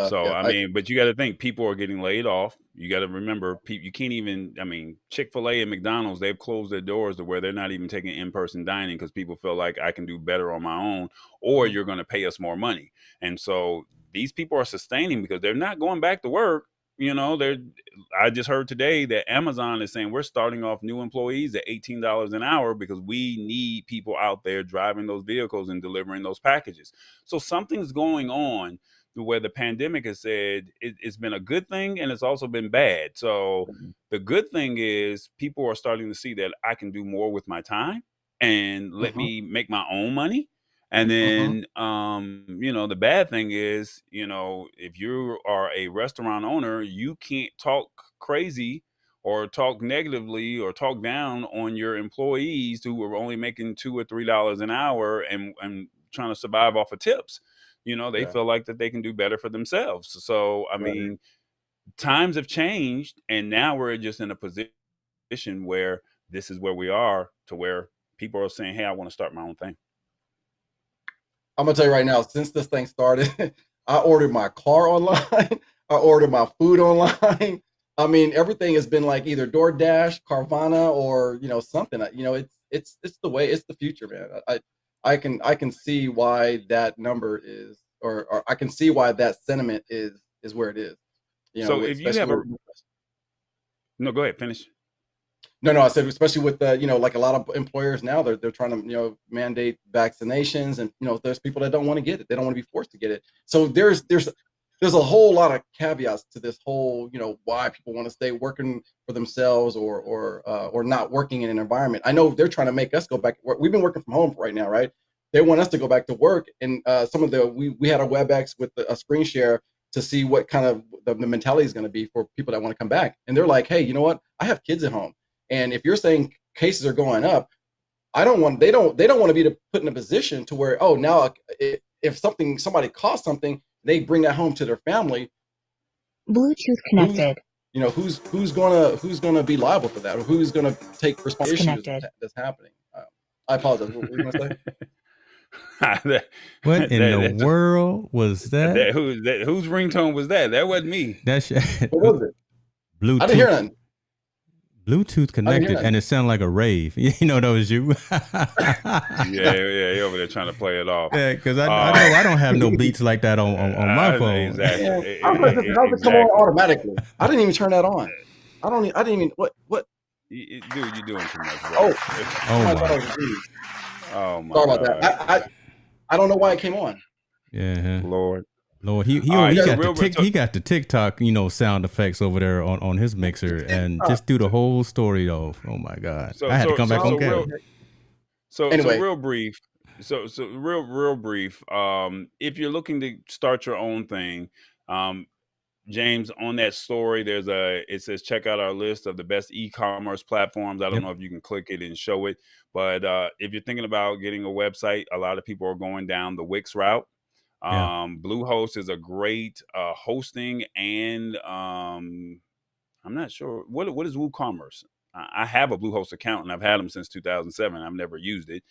[SPEAKER 3] but you got to think people are getting laid off. You got to remember, you can't even. Chick-fil-A and McDonald's, they've closed their doors to where they're not even taking in-person dining because people feel like I can do better on my own, or you're going to pay us more money. And so these people are sustaining because they're not going back to work. I just heard today that Amazon is saying we're starting off new employees at $18 an hour because we need people out there driving those vehicles and delivering those packages. So something's going on where the pandemic has said it's been a good thing and it's also been bad. So the good thing is people are starting to see that I can do more with my time and let me make my own money. And then, the bad thing is, if you are a restaurant owner, you can't talk crazy or talk negatively or talk down on your employees who are only making $2 or $3 an hour and trying to survive off of tips. They feel like that they can do better for themselves. So, times have changed, and now we're just in a position where this is where we are, to where people are saying, hey, I want to start my own thing.
[SPEAKER 4] I'm going to tell you right now, since this thing started, I ordered my car online. I ordered my food online. Everything has been like either DoorDash, Carvana, or, something. It's the way, it's the future, man. I can see why that number is, or I can see why that sentiment is where it is.
[SPEAKER 3] So if you have no, go ahead, finish.
[SPEAKER 4] No, I said especially with like a lot of employers now, they're trying to mandate vaccinations, and there's people that don't want to get it. They don't want to be forced to get it. So there's a whole lot of caveats to this whole why people want to stay working for themselves or not working in an environment. I know they're trying to make us go back. We've been working from home right now, right? They want us to go back to work, and we had a WebEx with a screen share to see what kind of the mentality is going to be for people that want to come back. And they're like, hey, you know what? I have kids at home. And if you're saying cases are going up, they don't want to be put in a position to where, oh, now if somebody caused something, they bring that home to their family.
[SPEAKER 6] Bluetooth connected.
[SPEAKER 4] Who's gonna be liable for that, or who's gonna take responsibility that's happening? I apologize. What were you gonna say?
[SPEAKER 2] What in the world was that?
[SPEAKER 3] Whose ringtone was that? That wasn't me.
[SPEAKER 2] That's
[SPEAKER 4] What was it?
[SPEAKER 2] Bluetooth.
[SPEAKER 4] I didn't hear nothing.
[SPEAKER 2] Bluetooth connected, and it sounded like a rave. You know, that was you.
[SPEAKER 3] yeah, over there trying to play it off.
[SPEAKER 2] Yeah, because I know I don't have no beats like that on my phone.
[SPEAKER 3] Exactly.
[SPEAKER 4] How does it come on automatically? I didn't even turn that on. I didn't even what.
[SPEAKER 3] Dude, you're doing too much, bro.
[SPEAKER 4] Oh my. Sorry about that. I don't know why it came on.
[SPEAKER 2] Yeah,
[SPEAKER 3] Lord,
[SPEAKER 2] he got the TikTok, sound effects over there on his mixer, and just do the whole story though. Oh my God, I had to come back on camera.
[SPEAKER 3] So real brief. So real brief. If you're looking to start your own thing, James, on that story, it says check out our list of the best e-commerce platforms. I don't know if you can click it and show it, but if you're thinking about getting a website, a lot of people are going down the Wix route. Bluehost is a great hosting, and I'm not sure what is WooCommerce. I have a Bluehost account and I've had them since 2007. I've never used it.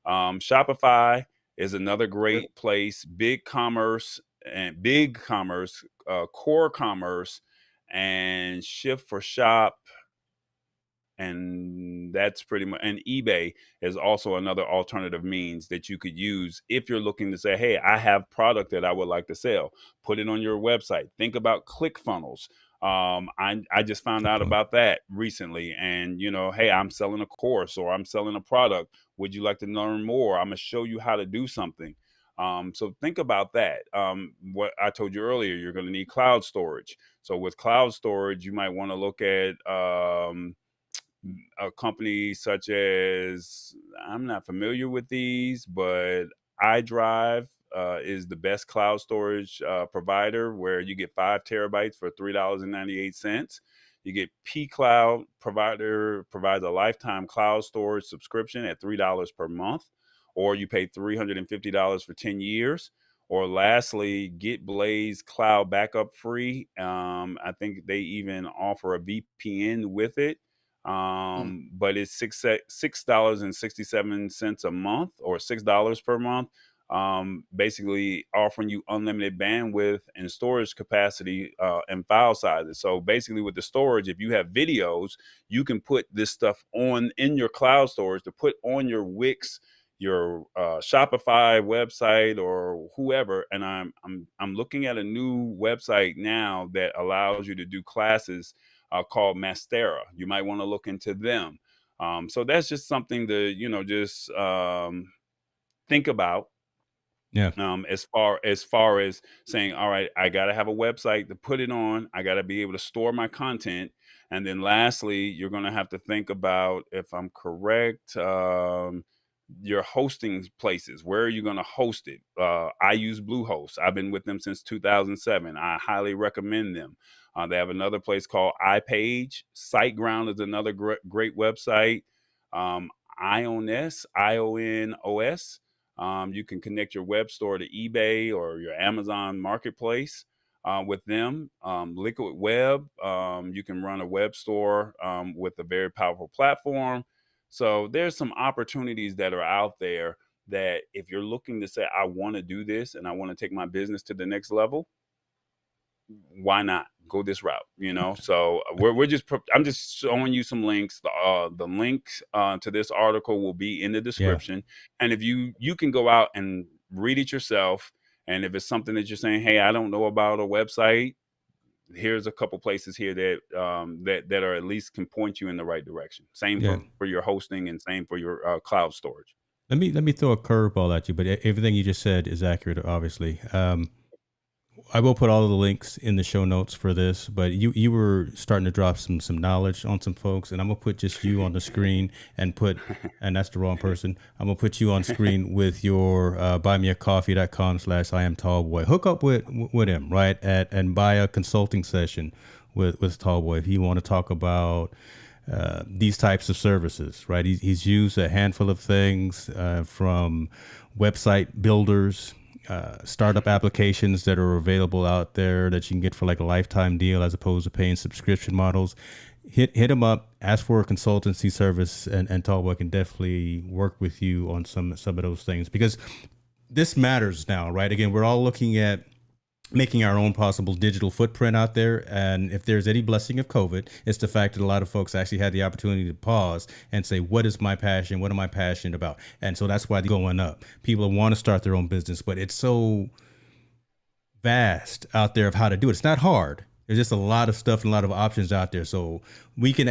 [SPEAKER 3] Shopify is another great place. BigCommerce, Core Commerce, and Shift for Shop. And that's pretty much, and eBay is also another alternative means that you could use if you're looking to say, hey, I have product that I would like to sell. Put it on your website. Think about ClickFunnels. I just found out about that recently, and hey, I'm selling a course or I'm selling a product. Would you like to learn more? I'm gonna show you how to do something. So think about that. What I told you earlier, you're going to need cloud storage. So with cloud storage, you might want to look at a company such as, I'm not familiar with these, but iDrive is the best cloud storage provider, where you get 5 terabytes for $3.98. You get pCloud provides a lifetime cloud storage subscription at $3 per month, or you pay $350 for 10 years. Or lastly, GetBlaze Cloud Backup free. I think they even offer a VPN with it. But it's $6.67 a month, or $6 per month, basically offering you unlimited bandwidth and storage capacity and file sizes. So basically with the storage, if you have videos, you can put this stuff in your cloud storage to put on your Wix, your Shopify website, or whoever. And I'm looking at a new website now that allows you to do classes called Mastera. You might want to look into them. So that's just something to just think about.
[SPEAKER 2] Yeah.
[SPEAKER 3] As far as saying, all right, I got to have a website to put it on. I got to be able to store my content. And then lastly, you're going to have to think about, if I'm correct, your hosting places. Where are you going to host it? I use Bluehost. I've been with them since 2007. I highly recommend them. They have another place called iPage. SiteGround is another great website. IONOS. You can connect your web store to eBay or your Amazon marketplace with them. Liquid Web, you can run a web store with a very powerful platform. So there's some opportunities that are out there that if you're looking to say, I want to do this and I want to take my business to the next level, why not go this route? So I'm just showing you some links. The links to this article will be in the description. And if you can go out and read it yourself. And if it's something that you're saying, hey, I don't know about a website, here's a couple places here that that are at least can point you in the right direction. Same for your hosting, and same for your cloud storage.
[SPEAKER 2] Let me throw a curveball at you, but everything you just said is accurate, obviously. I will put all of the links in the show notes for this, but you were starting to drop some knowledge on some folks, and I'm gonna put just you on the screen and that's the wrong person. I'm gonna put you on screen with your buymeacoffee.com/Iamtallboy. Hook up with him, right? And buy a consulting session with Tallboy if you want to talk about these types of services, right? He's used a handful of things from website builders, startup applications that are available out there that you can get for like a lifetime deal as opposed to paying subscription models. Hit him up, ask for a consultancy service, and Tallboy can definitely work with you on some of those things. Because this matters now, right? Again, we're all looking at making our own possible digital footprint out there. And if there's any blessing of COVID, it's the fact that a lot of folks actually had the opportunity to pause and say, what is my passion? What am I passionate about? And so that's why they're going up. People want to start their own business, but it's so vast out there of how to do it. It's not hard. There's just a lot of stuff and a lot of options out there. So we can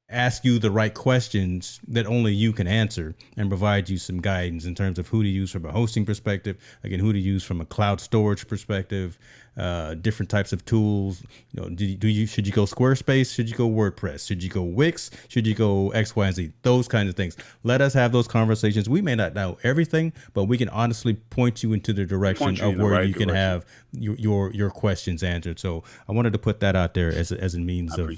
[SPEAKER 2] ask you the right questions that only you can answer and provide you some guidance in terms of who to use from a hosting perspective, again, who to use from a cloud storage perspective, different types of tools. You know, should you go Squarespace? Should you go WordPress? Should you go Wix? Should you go X, Y, and Z? Those kinds of things. Let us have those conversations. We may not know everything, but we can honestly point you into the direction of where you can have your questions answered. So I wanted to put that out there as a means of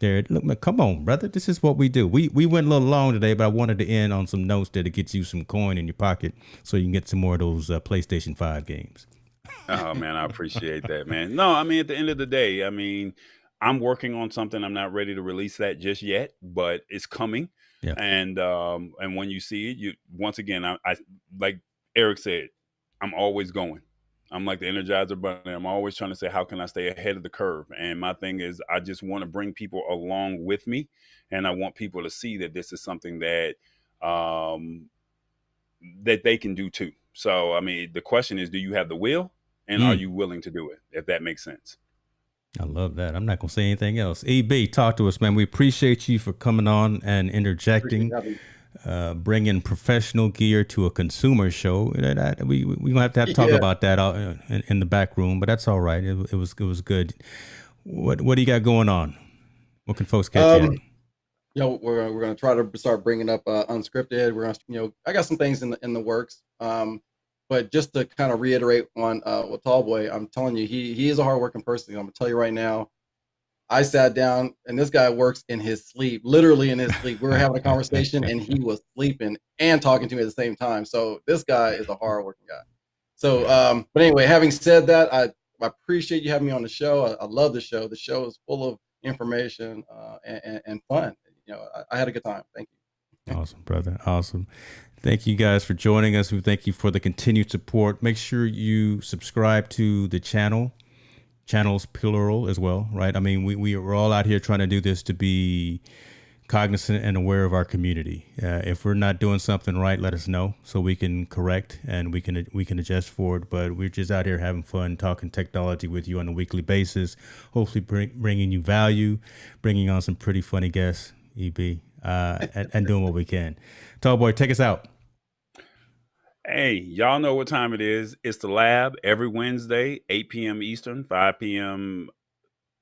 [SPEAKER 2] there. Look, come on, brother. This is what we do. We went a little long today, but I wanted to end on some notes there to get you some coin in your pocket so you can get some more of those PlayStation 5 games.
[SPEAKER 3] Oh man, I appreciate that, man. No, I mean, at the end of the day, I mean, I'm working on something. I'm not ready to release that just yet, but it's coming.
[SPEAKER 2] Yeah.
[SPEAKER 3] And when you see it, you once again, I like Eric said, I'm always going. I'm like the Energizer Bunny. I'm always trying to say, how can I stay ahead of the curve? And my thing is, I just want to bring people along with me, and I want people to see that this is something that that they can do too. So, I mean, the question is, do you have the will? And are you willing to do it, if that makes sense?
[SPEAKER 2] I love that. I'm not going to say anything else. EB, talk to us, man. We appreciate you for coming on and interjecting, bringing professional gear to a consumer show. We're going to have to talk about that out in the back room, but that's all right. It was good. What do you got going on? What can folks catch you at?
[SPEAKER 4] You know, we're going to try to start bringing up unscripted. We're going to, you know, I got some things in the works. But just to kind of reiterate on with Tallboy, I'm telling you, he is a hardworking person. I'm gonna tell you right now. I sat down, and this guy works in his sleep, literally in his sleep. We were having a conversation, and he was sleeping and talking to me at the same time. So this guy is a hardworking guy. So, but anyway, having said that, I appreciate you having me on the show. I love the show. The show is full of information and fun. You know, I had a good time. Thank you.
[SPEAKER 2] Awesome, brother. Awesome. Thank you guys for joining us. We thank you for the continued support. Make sure you subscribe to the channels plural as well, right? I mean, we're all out here trying to do this to be cognizant and aware of our community. If we're not doing something right, let us know so we can correct and we can adjust forward. But we're just out here having fun, talking technology with you on a weekly basis, hopefully bringing you value, bringing on some pretty funny guests, EB, and doing what we can. Tallboy, take us out.
[SPEAKER 3] Hey, y'all know what time it is. It's the lab every Wednesday, 8 p.m. Eastern, 5 p.m.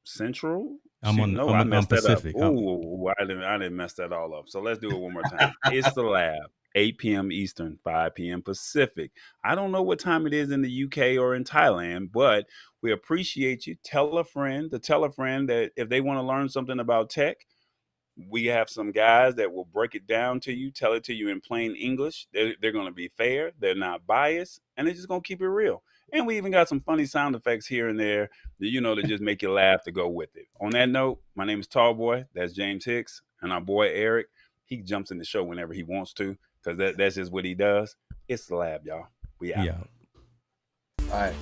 [SPEAKER 3] Central.
[SPEAKER 2] I'm Pacific.
[SPEAKER 3] Oh, I didn't mess that all up. So let's do it one more time. It's the lab, 8 p.m. Eastern, 5 p.m. Pacific. I don't know what time it is in the UK or in Thailand, but we appreciate you. Tell a friend that if they want to learn something about tech, we have some guys that will break it down to you, tell it to you in plain English. They're going to be fair. They're not biased, and they're just going to keep it real. And we even got some funny sound effects here and there that, you know, to just make you laugh to go with it. On that note, my name is Tallboy. That's James Hicks. And our boy, Eric, he jumps in the show whenever he wants to because that's just what he does. It's the lab, y'all. We out.
[SPEAKER 2] Yeah.
[SPEAKER 4] All right.